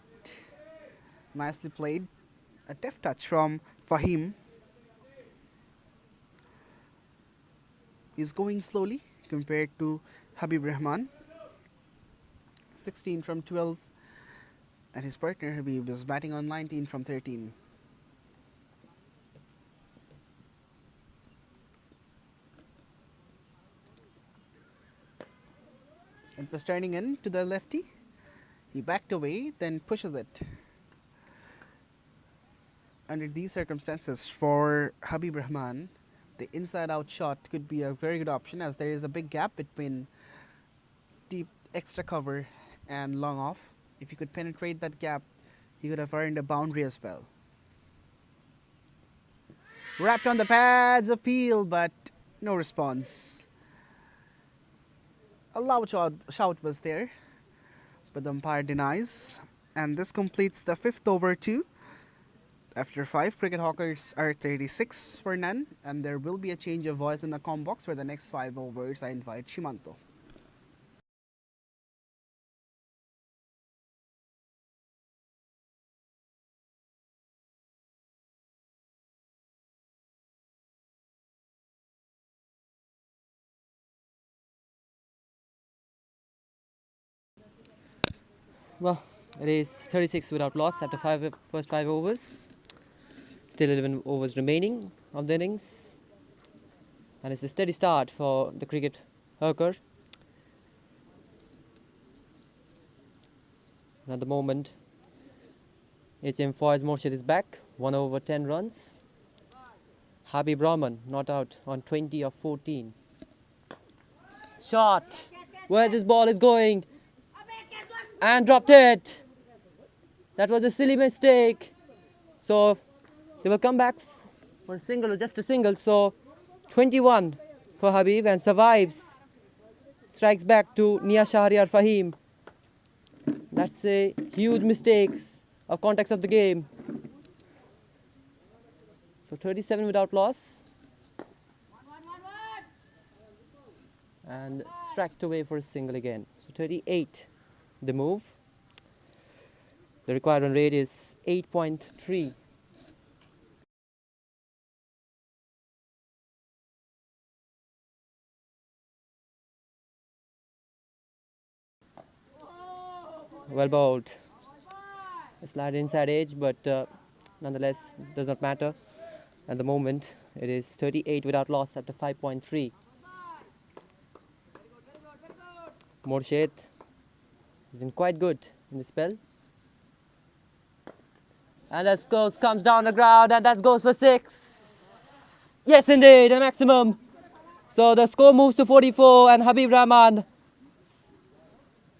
nicely played. A deft touch from Fahim. He's going slowly compared to Habib Rahman. 16 from 12, and his partner Habib is batting on 19 from 13. It was turning in to the lefty. He backed away, then pushes it. Under these circumstances, for Habib Rahman, the inside-out shot could be a very good option, as there is a big gap between deep extra cover and long off. If he could penetrate that gap, he could have earned a boundary as well. Wrapped on the pads, appeal, but no response. A loud shout was there, but the umpire denies. And this completes the 5th over 2. After 5, Cricket Hawkers are 36 for none, and there will be a change of voice in the comm box for the next 5 overs. I invite Shimanto. Well, it is 36 without loss after first 5 overs. Still 11 overs remaining of the innings. And it's a steady start for the cricket hawker. And at the moment, HM Faiz Morshid is back, 1 over 10 runs. Habib Rahman not out on 20 of 14. Shot! Where this ball is going? And dropped it! That was a silly mistake. So they will come back for a single or just a single. So 21 for Habib and survives. Strikes back to Nia Shahriar Fahim. That's a huge mistakes of context of the game. So 37 without loss. And struck away for a single again. So 38 the move. The required run rate is 8.3. Well bowled. A slight inside edge, but nonetheless does not matter. At the moment, it is 38 without loss after 5.3. Morshid has been quite good in the spell. And that comes down the ground, and that goes for 6. Yes, indeed, a maximum. So the score moves to 44, and Habib Rahman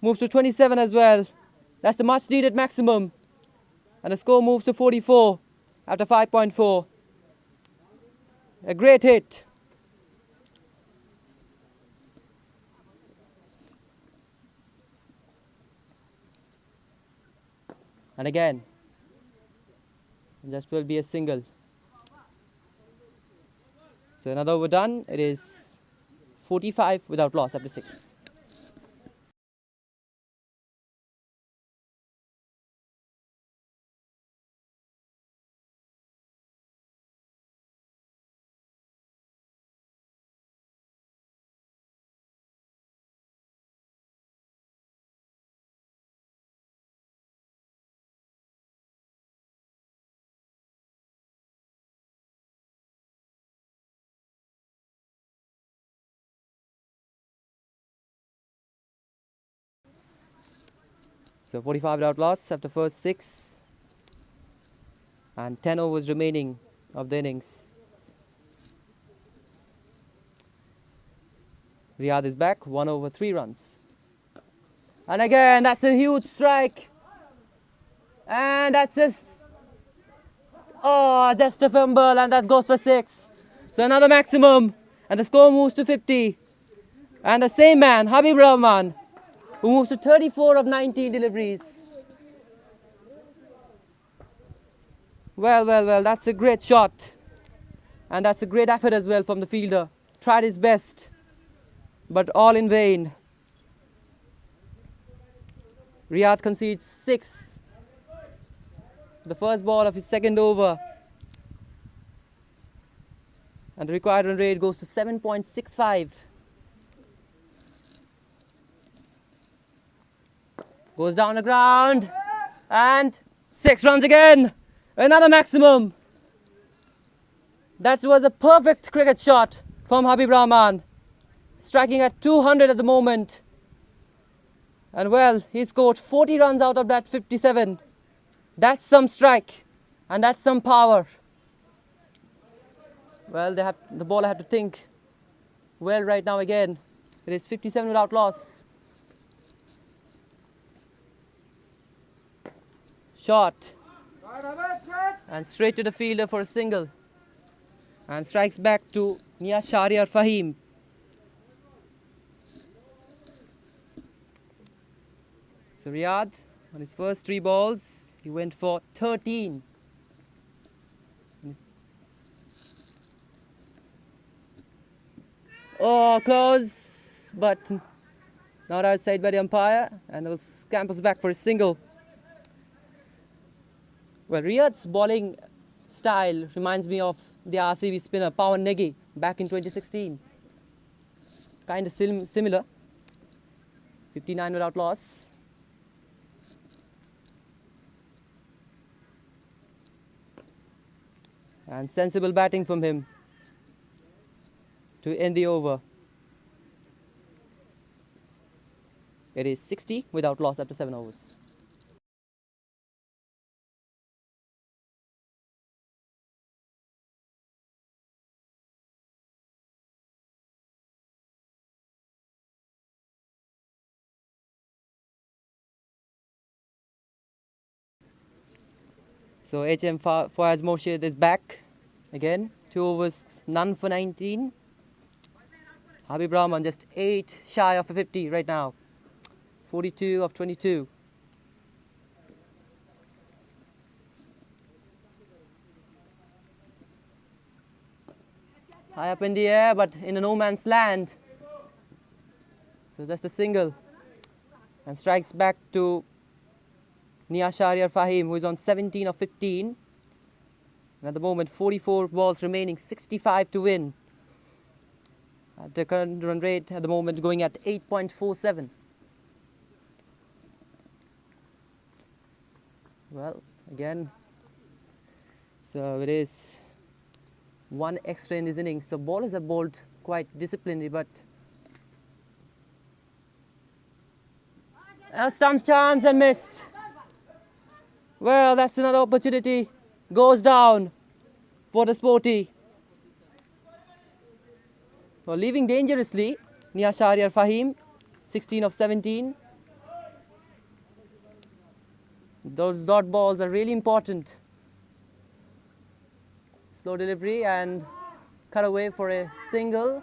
moves to 27 as well. That's the much needed maximum. And the score moves to 44 after 5.4. A great hit. And again, just will be a single. So another over done. It is 45 without loss after 6. So 45 without loss after first 6. And 10 overs remaining of the innings. Riyadh is back, 1 over 3 runs. And again, that's a huge strike. And that's just, oh, just a fumble, and that goes for 6. So another maximum, and the score moves to 50. And the same man, Habib Rahman, who moves to 34 of 19 deliveries. Well, that's a great shot. And that's a great effort as well from the fielder. Tried his best, but all in vain. Riyadh concedes 6. The first ball of his second over. And the required run rate goes to 7.65. Goes down the ground. And 6 runs again. Another maximum. That was a perfect cricket shot from Habib Rahman. Striking at 200 at the moment. And well, he scored 40 runs out of that 57. That's some strike. And that's some power. Well, the bowler had to think well right now again. It is 57 without loss. Shot. And straight to the fielder for a single. And strikes back to Nia Shahriar Fahim. So Riyadh, on his first 3 balls, he went for 13. Oh, close, but not outside by the umpire, and will scampers back for a single. Well, Riyadh's bowling style reminds me of the RCB spinner Pawan Negi back in 2016. Kind of similar. 59 without loss. And sensible batting from him to end the over. It is 60 without loss after 7 overs. So HM Fawaz Morshid is back again. 2 overs, none for 19. Habib Rahman just 8 shy of a 50 right now. 42 of 22. High up in the air, but in a no man's land. So just a single. And strikes back to Nia Shahriar Fahim, who is on 17 of 15. And at the moment, 44 balls remaining, 65 to win. The current run rate at the moment going at 8.47. Well, again, so it is 1 extra in this innings. So bowlers have bowled quite disciplinedly, but stump chance and missed. Well, that's another opportunity. Goes down for the Sporty. Well, leaving dangerously, Nia Shahriar Fahim, 16 of 17. Those dot balls are really important. Slow delivery and cut away for a single.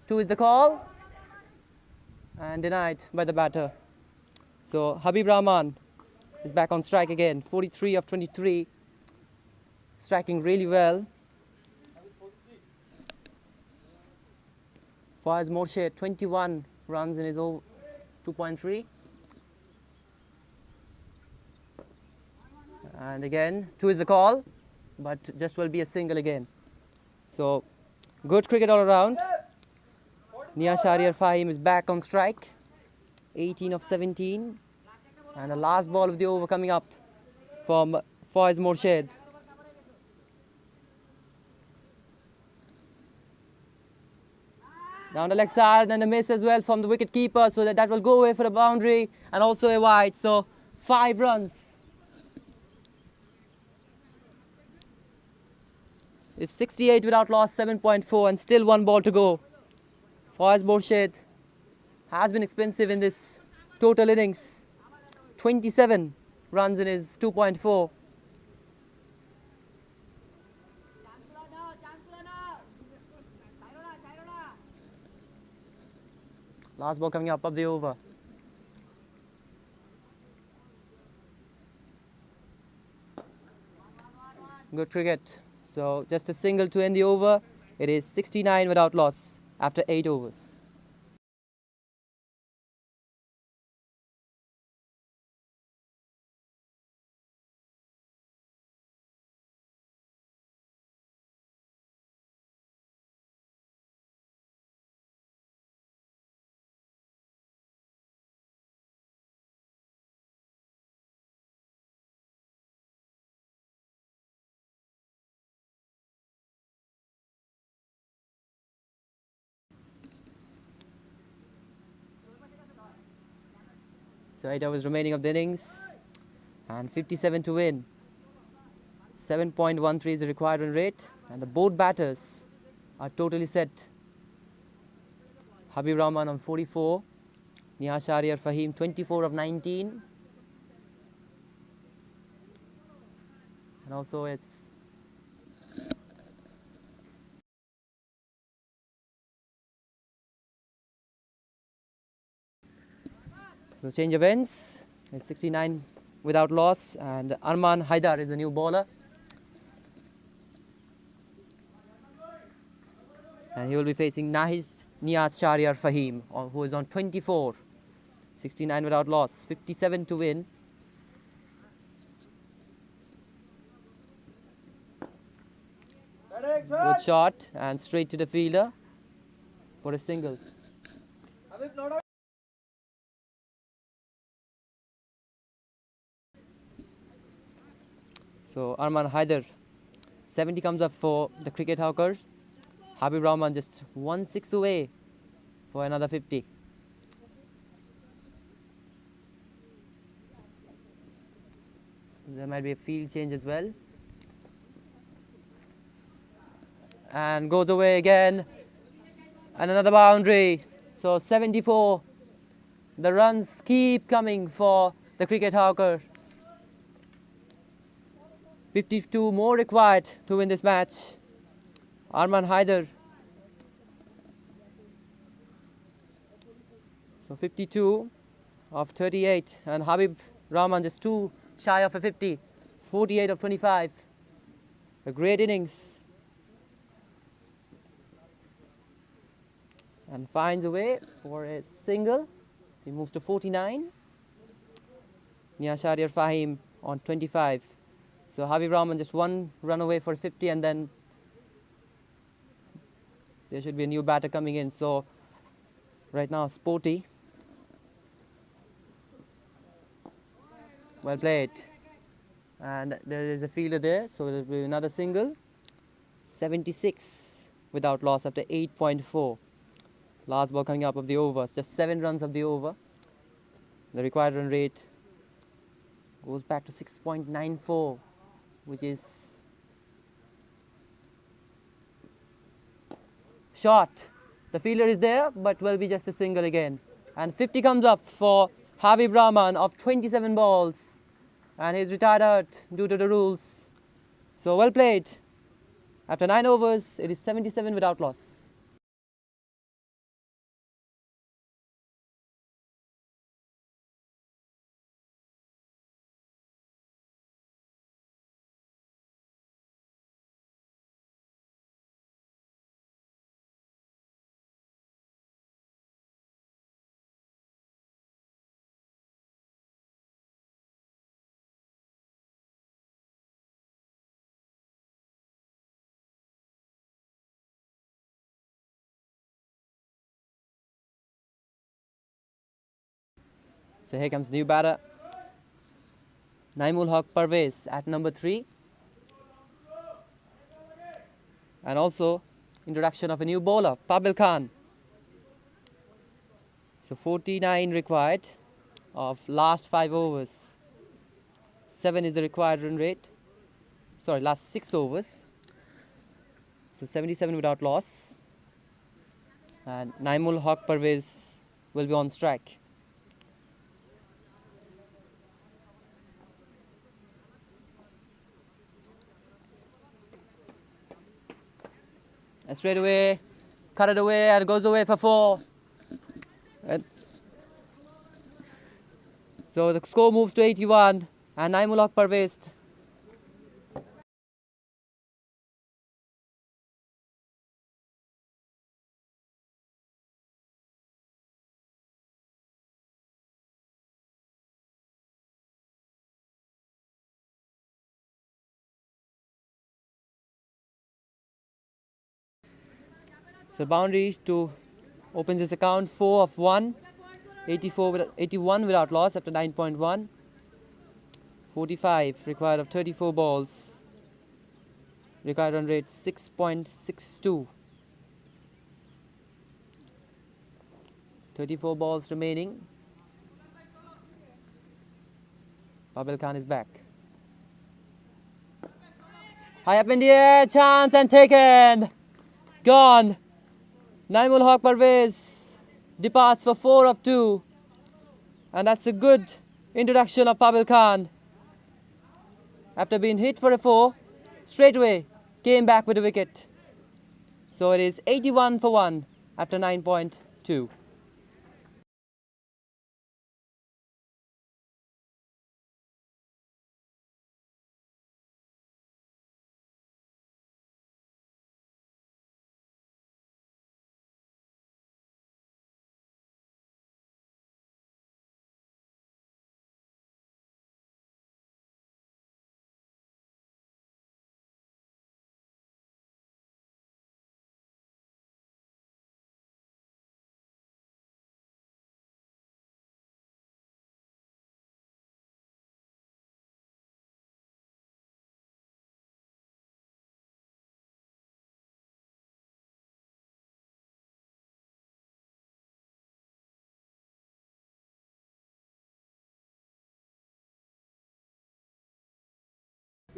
2 is the call. And denied by the batter. So Habib Rahman is back on strike again, 43 of 23. Striking really well. Fawaz Morshid, 21 runs in his 2.3. And again, 2 is the call, but just will be a single again. So, good cricket all around. Nia Shahriar Fahim is back on strike, 18 of 17. And the last ball of the over coming up from Fawaz Morshid. Down the leg side and a miss as well from the wicket keeper, so that will go away for a boundary and also a wide. So 5 runs. It's 68 without loss, 7.4, and still 1 ball to go. Fawaz Morshid has been expensive in this Total innings 27 runs in his 2.4. Last ball coming up of the over. Good cricket. So just a single to end the over. It is 69 without loss after 8 overs. So 8 overs remaining of the innings and 57 to win. 7.13 is the required run rate and the both batters are totally set. Habib Rahman on 44, Niaz Shahriar Fahim 24 of 19. And also it's so change of ends. It's 69 without loss and Arman Haidar is the new bowler. And he will be facing Niaz Shahriar Fahim, who is on 24. 69 without loss, 57 to win. Good shot and straight to the fielder for a single. So Arman Haidar, 70 comes up for the cricket hawkers. Habib Rahman just 1/6 away for another 50. So there might be a field change as well. And goes away again. And another boundary. So 74. The runs keep coming for the cricket hawker. 52 more required to win this match. Arman Haidar. So 52 of 38 and Habib Rahman just 2 shy of a 50. 48 of 25. A great innings. And finds a way for a single. He moves to 49. Niaz Shahriar Fahim on 25. So Habib Rahman just 1 run away for 50 and then there should be a new batter coming in. So right now Sporty. Well played. And there is a fielder there, so there will be another single. 76 without loss after 8.4. Last ball coming up of the over. Just 7 runs of the over. The required run rate goes back to 6.94, which is short. The fielder is there, but will be just a single again. And 50 comes up for Habib Rahman of 27 balls. And he's retired out due to the rules. So well played. After 9 overs, it is 77 without loss. So here comes the new batter, Naimul Haq Parvez at number 3. And also introduction of a new bowler, Pabil Khan. So 49 required of last 5 overs. 7 is the required run rate. Sorry, last 6 overs. So 77 without loss. And Naimul Haq Parvez will be on strike. And straight away, cut it away and it goes away for 4. And so the score moves to 81 and Naimul Haq Parvez. So boundary to opens his account 4 of 1, 81 without loss after 9.1, 45 required of 34 balls, required run rate 6.62, 34 balls remaining. Pavel Khan is back. High up in the air, chance and taken, gone. Naimul Haq Parvez departs for 4 of 2, and that's a good introduction of Pavel Khan. After being hit for a 4, straight away came back with a wicket. So it is 81 for 1 after 9.2.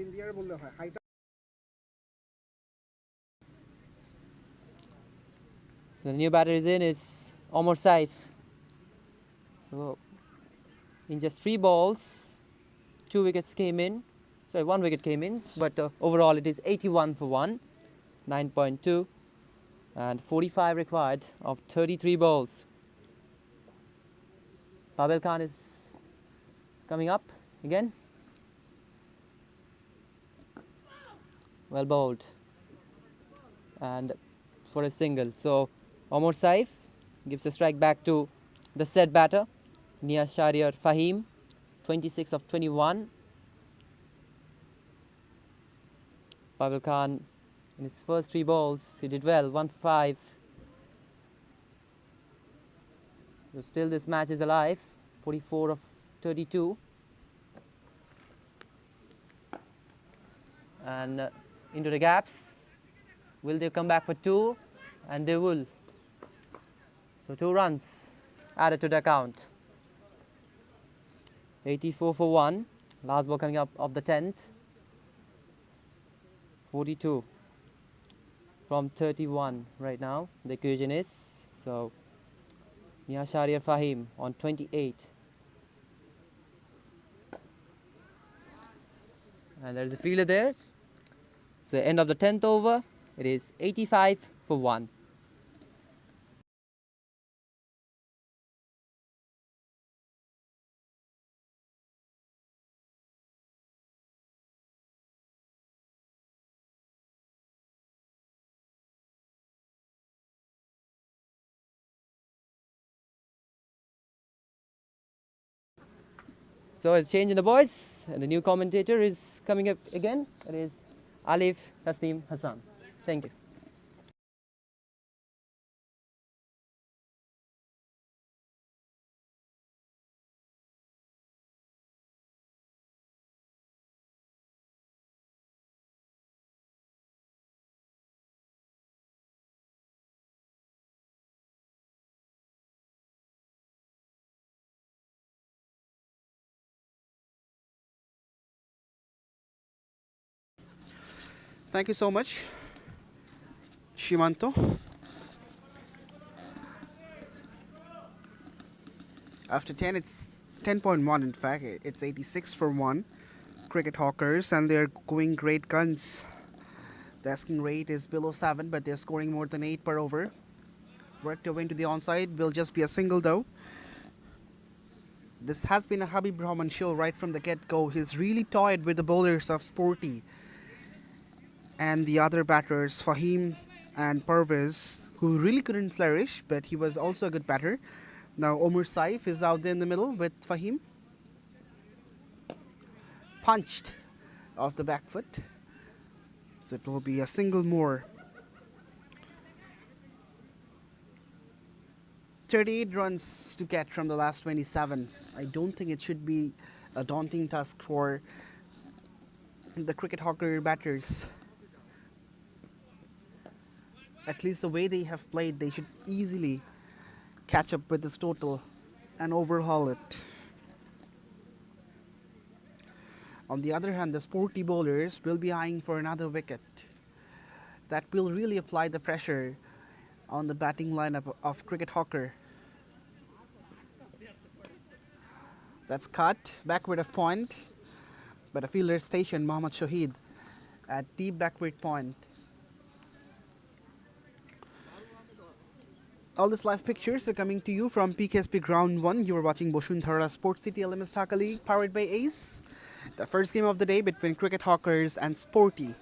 India বললে হয় height So the new batter is in, it's Omar Saif. So in just 3 balls, 2 wickets came in. Sorry, 1 wicket came in, but overall it is 81 for 1, 9.2, and 45 required of 33 balls. Pavel Khan is coming up again. Well bowled and for a single. So Omar Saif gives a strike back to the said batter, Nia Shahriar Fahim, 26 of 21. Pavel Khan in his first 3 balls, he did well, 1 for 5. So still this match is alive, 44 of 32. And into the gaps, will they come back for 2? And they will. So 2 runs added to the account. 84 for 1, last ball coming up of the 10th. 42 from 31 right now, the equation is. So Nia Shahriar Fahim on 28. And there is a fielder there. So end of the 10th over, it is 85 for 1. So a change in the voice, and the new commentator is coming up again. It is Alif Tasneem Hassan. Thank you. Thank you so much, Shimanto. After 10, it's 10.1. In fact, it's 86 for 1. Cricket hawkers, and they're going great guns. The asking rate is below 7, but they're scoring more than 8 per over. Worked away into the onside, will just be a single though. This has been a Habib Rahman show right from the get-go. He's really toyed with the bowlers of Sporty and the other batters, Fahim and Pervez, who really couldn't flourish, but he was also a good batter. Now Omar Saif is out there in the middle with Fahim. Punched off the back foot. So it will be a single more. 38 runs to get from the last 27. I don't think it should be a daunting task for the cricket hawker batters. At least the way they have played, they should easily catch up with this total and overhaul it. On the other hand, the Sporty bowlers will be eyeing for another wicket. That will really apply the pressure on the batting lineup of cricket hawker. That's cut, backward of point, but a fielder station, Mohammad Shahid, at deep backward point. All these live pictures are coming to you from PKSP Ground 1. You are watching Boshunthara Sports City LMS Dhaka League, powered by Ace. The first game of the day between cricket hawkers and Sporty.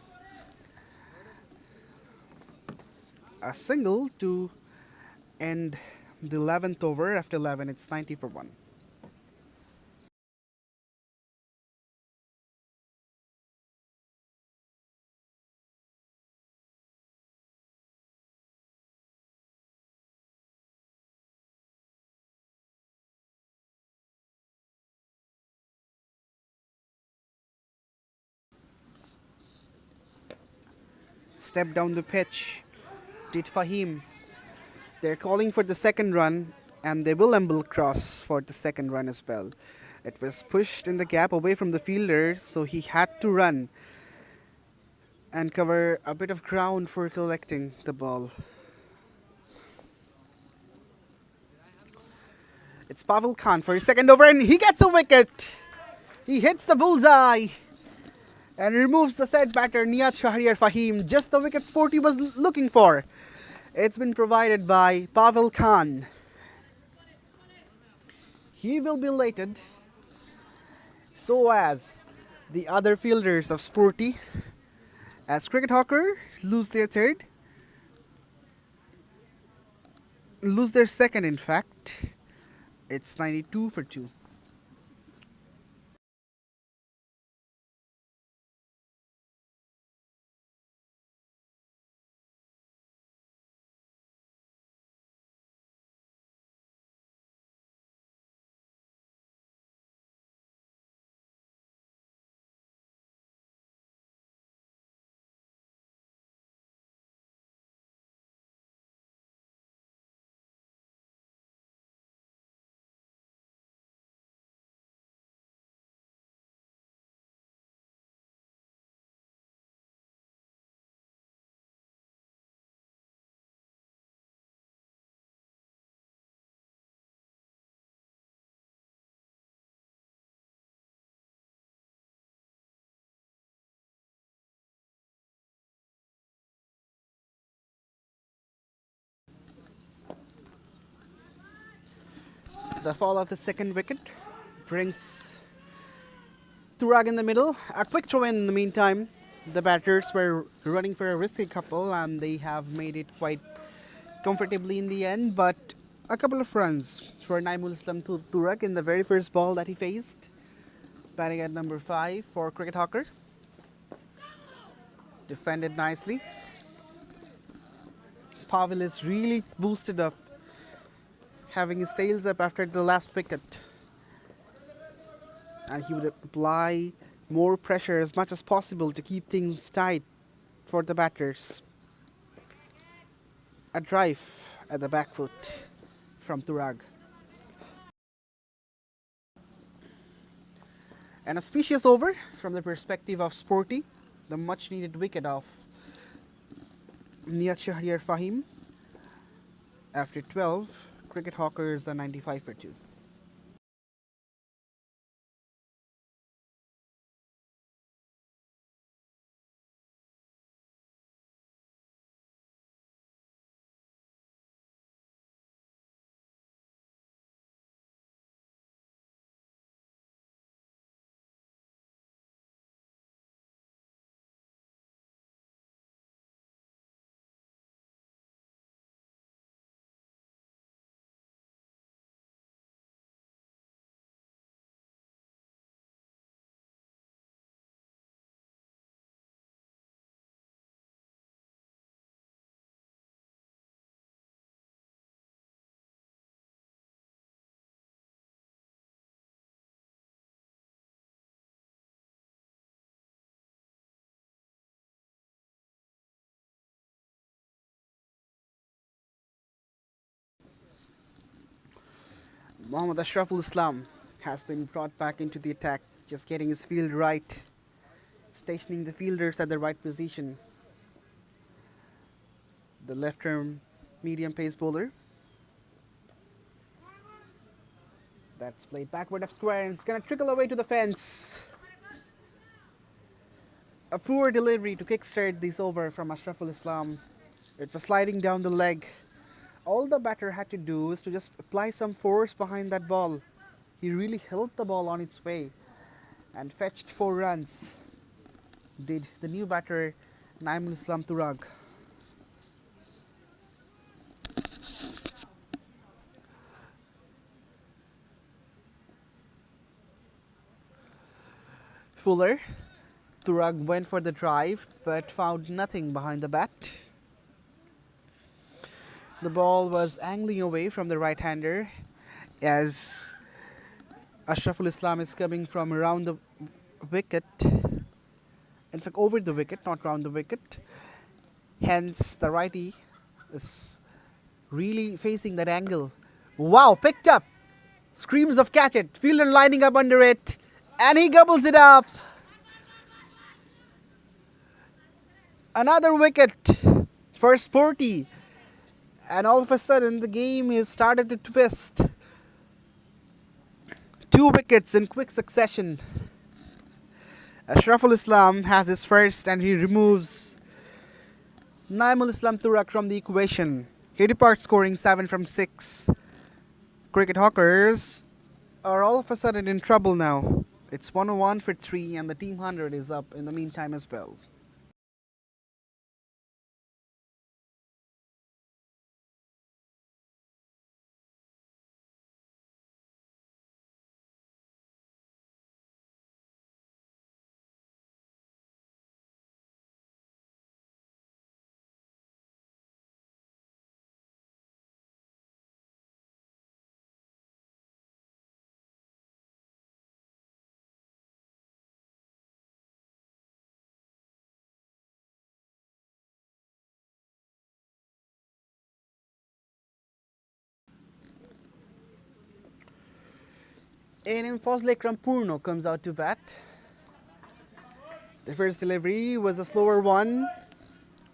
A single to end the 11th over. After 11, it's 90 for 1. Step down the pitch. Did Fahim. They're calling for the second run, and they will Emble cross for the second run as well. It was pushed in the gap away from the fielder, so he had to run and cover a bit of ground for collecting the ball. It's Pavel Khan for his second over, and he gets a wicket. He hits the bullseye and removes the said batter Niyat Shahriar Fahim, just the wicket Sporty was looking for. It's been provided by Pavel Khan. He will be elated, so as the other fielders of Sporty, as cricket hawker lose their third, lose their second in fact. It's 92 for 2. The fall of the second wicket brings Turag in the middle. A quick throw in the meantime. The batters were running for a risky couple and they have made it quite comfortably in the end, but a couple of runs for Naimul Islam Turag in the very first ball that he faced. Batting at number 5 for cricket hawker. Defended nicely. Pavel is really boosted up, having his tails up after the last wicket, and he would apply more pressure as much as possible to keep things tight for the batters. A drive at the back foot from Turag. An auspicious over from the perspective of Sporty, the much needed wicket of Niyat Shahriar Fahim. After 12, cricket hawkers are 95 for 2. Mohammad Ashraful Islam has been brought back into the attack, just getting his field right, stationing the fielders at the right position. The left-arm medium pace bowler. That's played backward of square and it's gonna trickle away to the fence. A poor delivery to kickstart this over from Ashraful Islam. It was sliding down the leg. All the batter had to do is to just apply some force behind that ball. He really held the ball on its way and fetched 4 runs. Did the new batter Naimul Islam Turag. Fuller. Turag went for the drive but found nothing behind the bat. The ball was angling away from the right-hander as Ashraful Islam is coming from around the wicket. In fact, over the wicket, not round the wicket. Hence, the righty is really facing that angle. Wow, picked up. Screams of catch it. Fielder lining up under it. And he gobbles it up. Another wicket for Sporty. And all of a sudden, the game has started to twist. 2 wickets in quick succession. Ashraful Islam has his first and he removes Naimul Islam Turag from the equation. He departs scoring 7 from 6. Cricket hawkers are all of a sudden in trouble now. It's 101 for 3 and the team 100 is up in the meantime as well. A&M Fazle Krampurno comes out to bat. The first delivery was a slower one.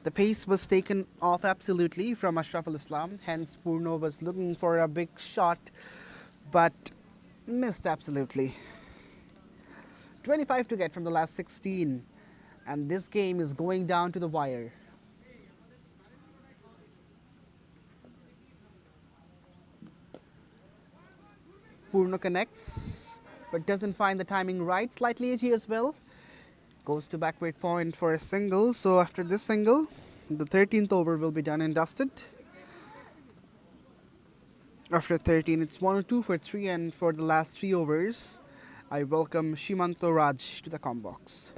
The pace was taken off absolutely from Ashraful Islam. Hence, Purno was looking for a big shot, but missed absolutely. 25 to get from the last 16. And this game is going down to the wire. Purno connects, but doesn't find the timing right. Slightly edgy as well. Goes to backward point for a single. So after this single, the 13th over will be done and dusted. After 13, it's 102 for 3, and for the last 3 overs, I welcome Shimanto Raj to the comm box.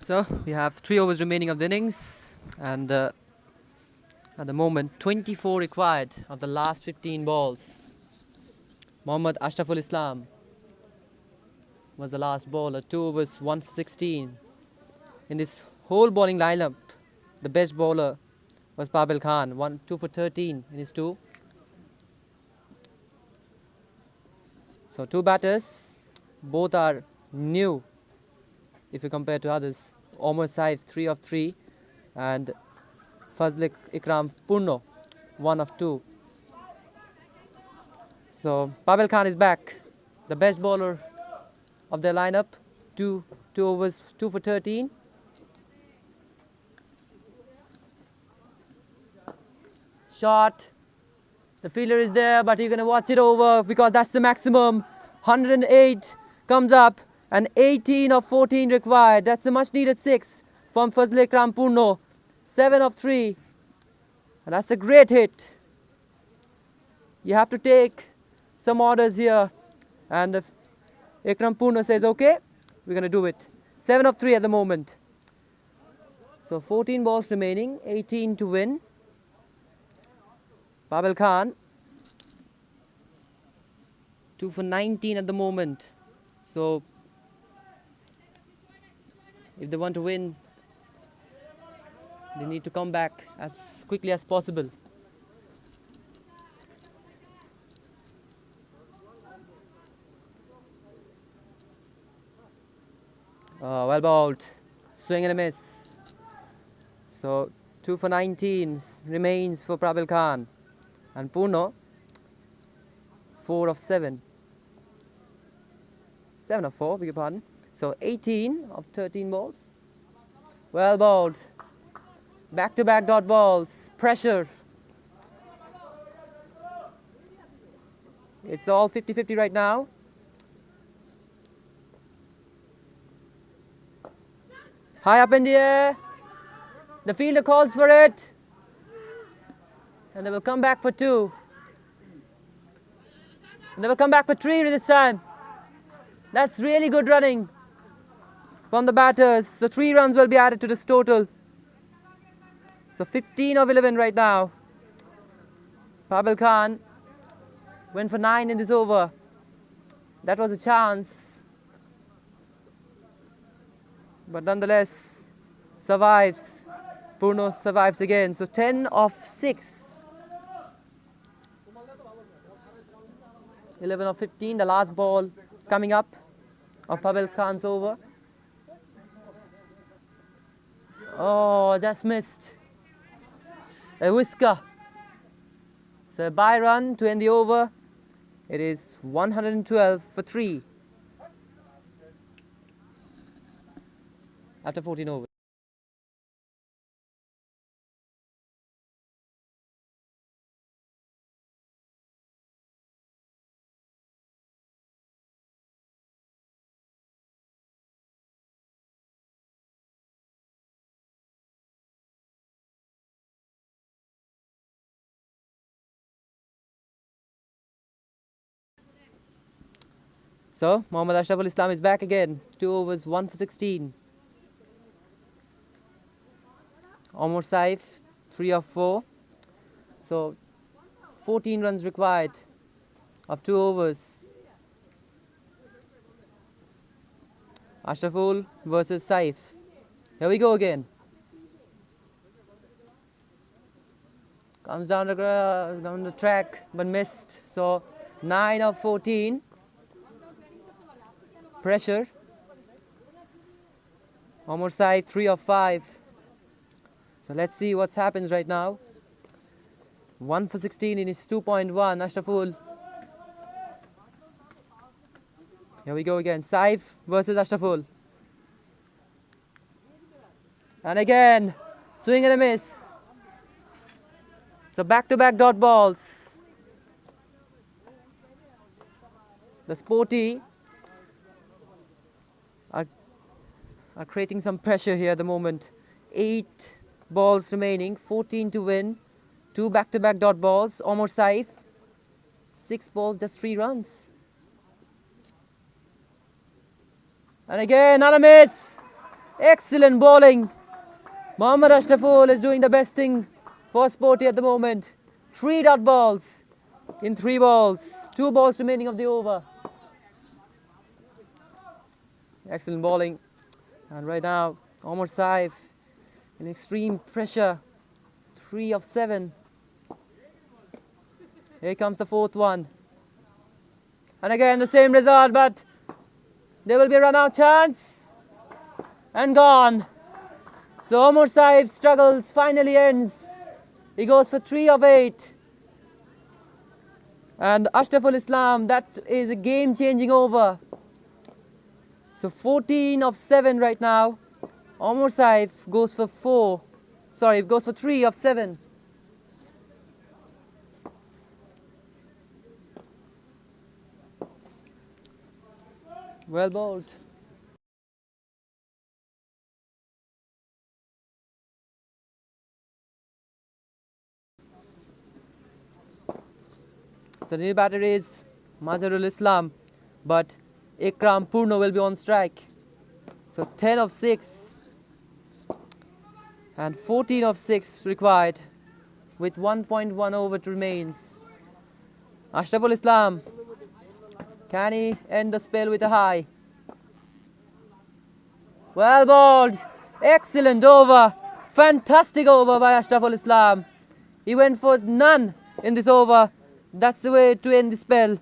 So we have 3 overs remaining of the innings, and at the moment 24 required of the last 15 balls. Mohammad Ashraful Islam was the last bowler, 2 overs 1 for 16. In this whole bowling lineup, the best bowler was Pavel Khan, 2 for 13 in his 2. So 2 batters, both are new if you compare to others. Omar Saif 3 of 3 and Fazle Ikram Purno 1 of 2. So Pavel Khan is back, the best bowler of their lineup, 2 overs 2 for 13. Shot, the fielder is there, but you're going to watch it over because that's the maximum. 108 comes up. And 18 of 14 required. That's a much needed 6 from Fazle Ikram Purno. 7 of 3. And that's a great hit. You have to take some orders here. And if Ikram Purno says, okay, we're going to do it. 7 of 3 at the moment. So 14 balls remaining, 18 to win. Pavel Khan 2 for 19 at the moment. So if they want to win, they need to come back as quickly as possible. Well bowled. Swing and a miss. So 2 for 19 remains for Prabal Khan. And Purno, 4 of 7. 7 of 4, beg your pardon. So 18 of 13 balls. Well bowled. Back-to-back dot balls. Pressure. It's all 50-50 right now. High up in the air. The fielder calls for it. And they will come back for 2. And they will come back for 3 this time. That's really good running from the batters. So 3 runs will be added to this total. So 15 of 11 right now. Prabal Khan went for 9 in this over. That was a chance. But nonetheless, survives. Purno survives again. So 10 of 6. 11 of 15, the last ball coming up of Prabal Khan's over. Oh, just missed. A whisker. So a bye run to end the over. It is 112 for 3 after 14 overs. So, Mohammad Ashraful Islam is back again. 2 overs, 1 for 16. Omar Saif, 3 of 4. So, 14 runs required of 2 overs. Ashraful versus Saif. Here we go again. Comes down the track, but missed. So, 9 of 14. Pressure. Omar Saif, 3 of 5. So let's see what happens right now. 1 for 16 in his 2.1. Ashraful. Here we go again. Saif versus Ashraful. And again, swing and a miss. So back-to-back dot balls. The Sporty are creating some pressure here at the moment. 8 balls remaining, 14 to win. 2 back-to-back dot balls. Omar Saif, 6 balls, just 3 runs. And again, another miss. Excellent bowling. Mohammad Ashraful is doing the best thing for Sporty at the moment. 3 dot balls in 3 balls. 2 balls remaining of the over. Excellent bowling. And right now, Omar Saif in extreme pressure. 3 of 7. Here comes the 4th one. And again, the same result, but there will be a run-out chance. And gone. So Omar Saif's struggles finally ends. He goes for 3 of 8. And Ashraful Islam, that is a game-changing over. So 14 of 7 right now. Omar Saif goes for 3 of 7. Well bowled. So the new batter is Mazharul Islam, but Ikram Purno will be on strike. So 10 of 6 and 14 of 6 required with 1.1 over remains. Ashraful Islam Can he end the spell with a high? Well bowled. Excellent over. Fantastic over by Ashraful Islam. He went for none in this over. That's the way to end the spell.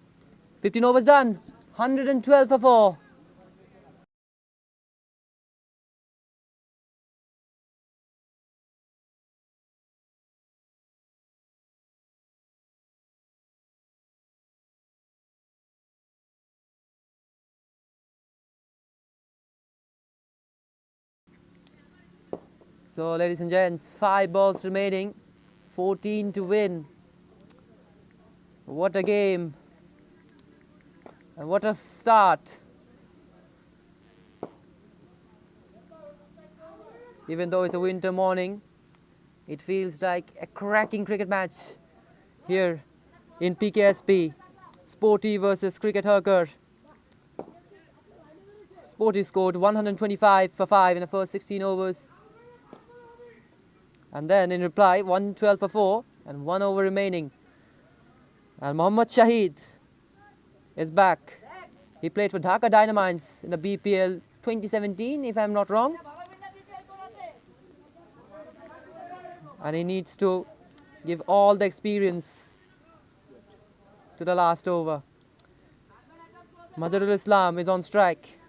15 overs done. 112 for 4. So, ladies and gents, 5 balls remaining, 14 to win. What a game and what a start. Even though it's a winter morning, it feels like a cracking cricket match here in PKSP. Sporty versus Cricket Hurker. Sporty scored 125 for 5 in the first 16 overs. And then in reply, 112 for 4 and 1 over remaining. And Mohammad Shahid is back. He played for Dhaka Dynamites in the BPL 2017, if I'm not wrong. And he needs to give all the experience to the last over. Mazharul Islam is on strike.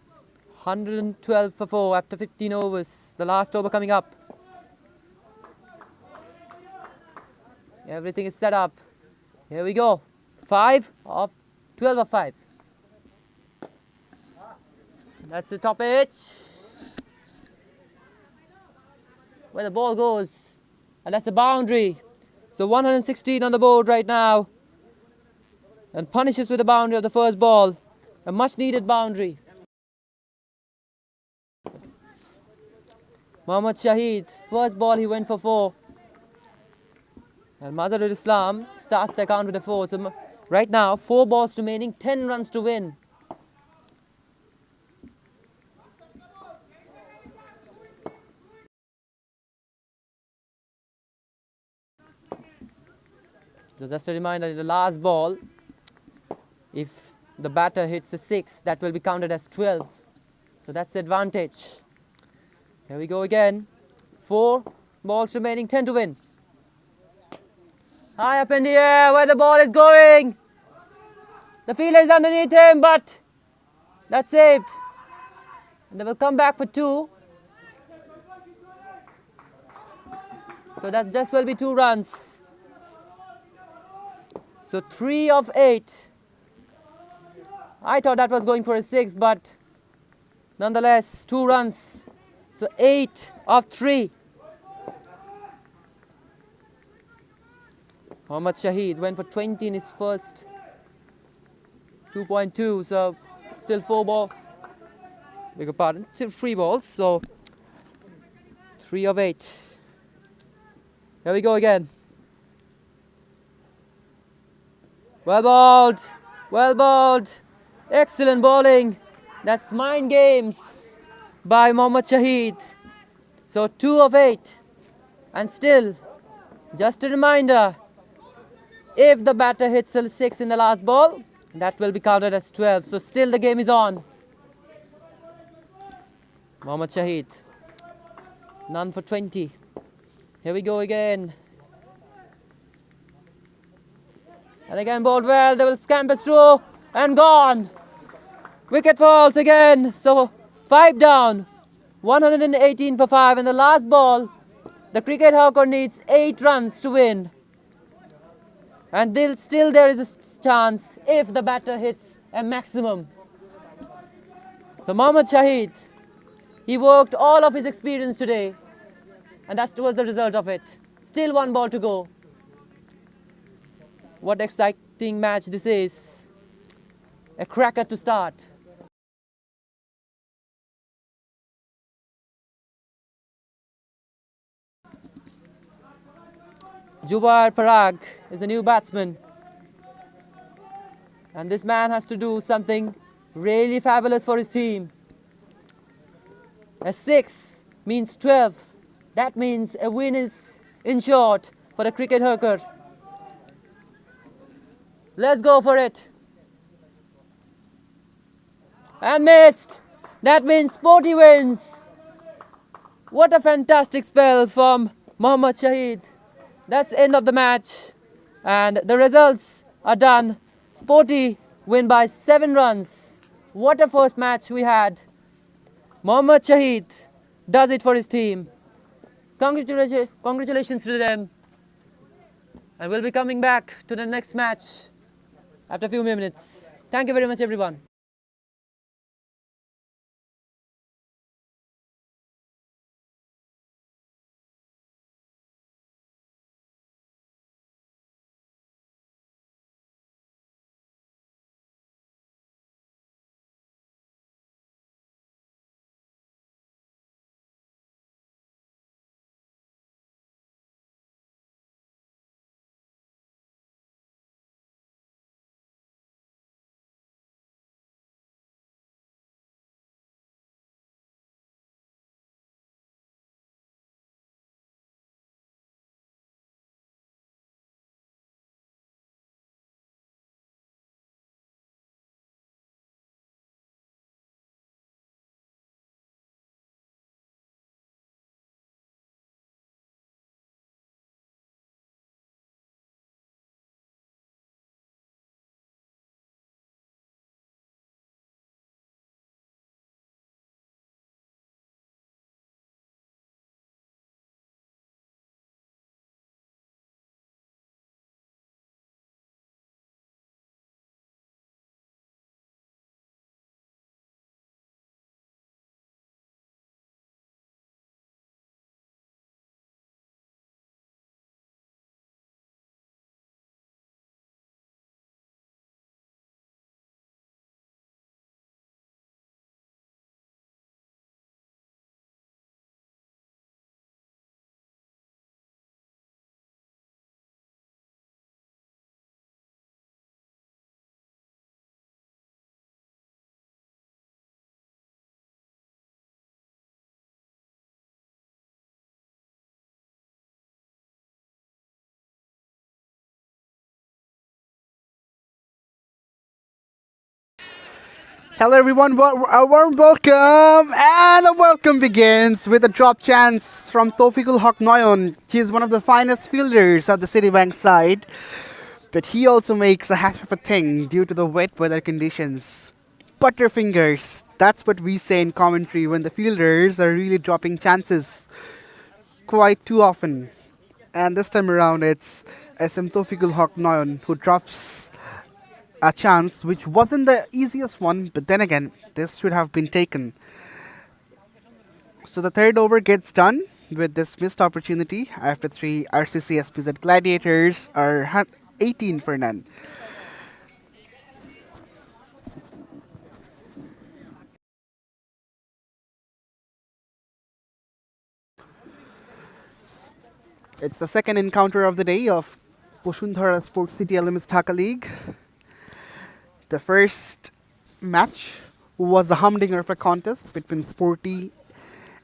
112 for 4 after 15 overs. The last over coming up. Everything is set up. Here we go. 12 of 5. That's the top edge. Where the ball goes. And that's the boundary. So 116 on the board right now. And punishes with the boundary of the first ball. A much needed boundary. Mohammad Shahid, first ball he went for 4. And Mazharul Islam starts the count with a 4. So right now, 4 balls remaining, 10 runs to win. So just a reminder, the last ball, if the batter hits a 6, that will be counted as 12. So that's the advantage. Here we go again. 4 balls remaining, 10 to win. High up in the air where the ball is going. The fielder is underneath him, but that's saved. And they will come back for 2. So that just will be 2 runs. So 3 of 8. I thought that was going for a 6, but nonetheless, 2 runs. So 8 of 3. Mohammad Shahid went for 20 in his first 2.2, so still 4 balls. Beg your pardon, still 3 balls, so 3 of 8. Here we go again. Well bowled, well bowled. Excellent bowling. That's mind games by Mohammad Shahid. So 2 of 8. And still, just a reminder, if the batter hits a 6 in the last ball, that will be counted as 12. So still the game is on. Mohammad Shahid. None for 20. Here we go again. And again bowled well. They will scamper through and gone. Wicket falls again. So 5 down. 118 for 5. And the last ball, the Cricket Hawker needs 8 runs to win. And still there is a chance if the batter hits a maximum. So Mohammad Shahid, he worked all of his experience today. And that was the result of it. Still 1 ball to go. What exciting match this is. A cracker to start. Jubair Parag is the new batsman. And this man has to do something really fabulous for his team. A 6 means 12. That means a win is ensured for the Cricket Hurker. Let's go for it. And missed. That means Sporty wins. What a fantastic spell from Mohammad Shahid. That's end of the match. And the results are done. Sporty win by 7 runs. What a first match we had. Mohammad Shahid does it for his team. Congratulations to them. And we'll be coming back to the next match after a few minutes. Thank you very much, everyone. Hello, everyone. A warm welcome, and a welcome begins with a drop chance from Tofikul Haq Noyon. He is one of the finest fielders of the Citibank side, but he also makes a half of a thing due to the wet weather conditions. Butterfingers. That's what we say in commentary when the fielders are really dropping chances quite too often. And this time around, it's SM Tofikul Haq Noyon who drops a chance which wasn't the easiest one, but then again, this should have been taken. So the third over gets done with this missed opportunity after 3 RCC SPZ Gladiators are 18 for none. It's the second encounter of the day of Boshundhara Sports City LMS Dhaka League. The first match was the humdinger of a contest between Sporty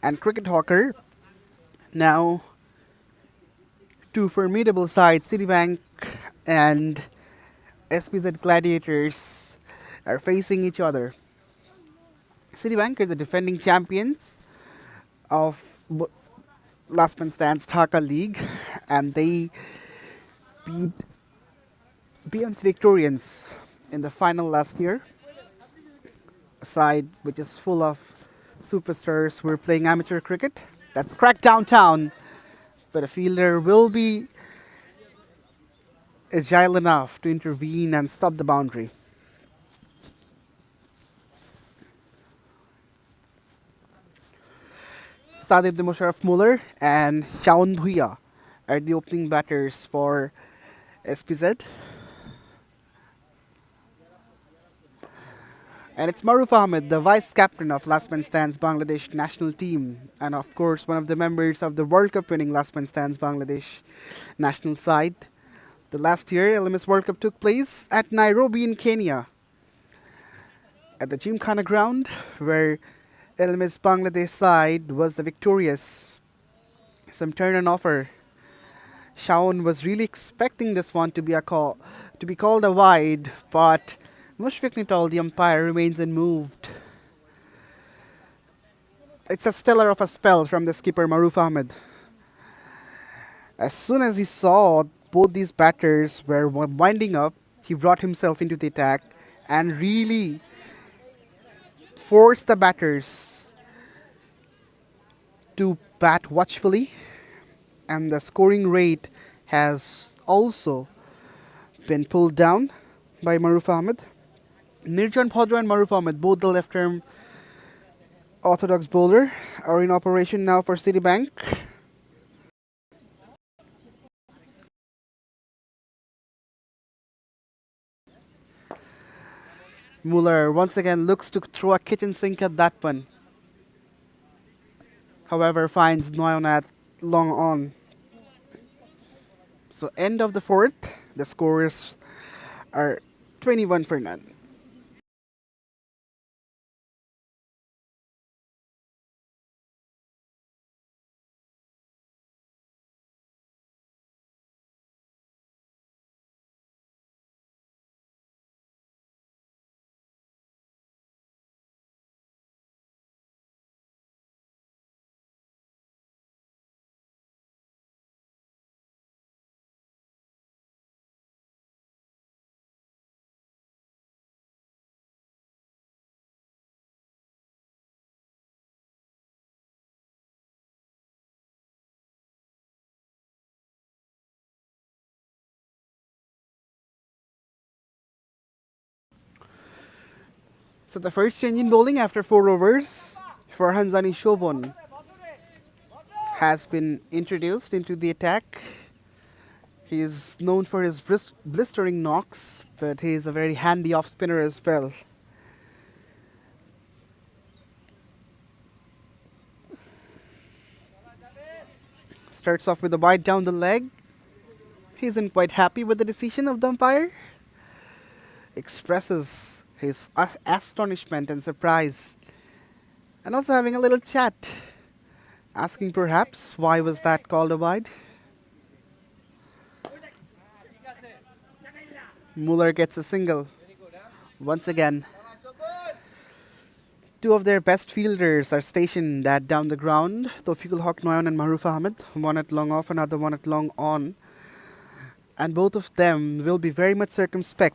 and Cricket Hawker. Now, two formidable sides, Citibank and SPZ Gladiators, are facing each other. Citibank are the defending champions of Last Man Stands Dhaka League, and they beat BMC Victorians in the final last year. A side which is full of superstars who are playing amateur cricket. That's cracked downtown, but a fielder will be agile enough to intervene and stop the boundary. Sadib Musharraf Muller and Shaun Bhuiya are the opening batters for SPZ. And it's Maruf Ahmed, the vice captain of Last Man Stands Bangladesh national team, and of course one of the members of the World Cup winning Last Man Stands Bangladesh national side. The last year LMS World Cup took place at Nairobi in Kenya, at the Gymkhana ground, where LMS Bangladesh side was the victorious. Some turn and offer. Shaun was really expecting this one to be called a wide, but Mushfiq Nital, the umpire, remains unmoved. It's a stellar of a spell from the skipper Maruf Ahmed. As soon as he saw both these batters were winding up, he brought himself into the attack and really forced the batters to bat watchfully. And the scoring rate has also been pulled down by Maruf Ahmed. Nirjan Bhadra and Maruf Ahmed, both the left-arm orthodox bowler, are in operation now for Citibank. Muller once again looks to throw a kitchen sink at that one. However, finds Noyonat long on. So end of the fourth, the scores are 21 for none. So the first change in bowling after 4 overs for Hanzani Shovon has been introduced into the attack. He is known for his blistering knocks, but he is a very handy off spinner as well. Starts off with a wide down the leg. He isn't quite happy with the decision of the umpire. Expresses his astonishment and surprise, and also having a little chat, asking perhaps why was that called a wide. Muller gets a single. Once again, two of their best fielders are stationed at down the ground, Tawfiqul Haq Noyan and Maruf Ahmed, one at long off, another one at long on. And both of them will be very much circumspect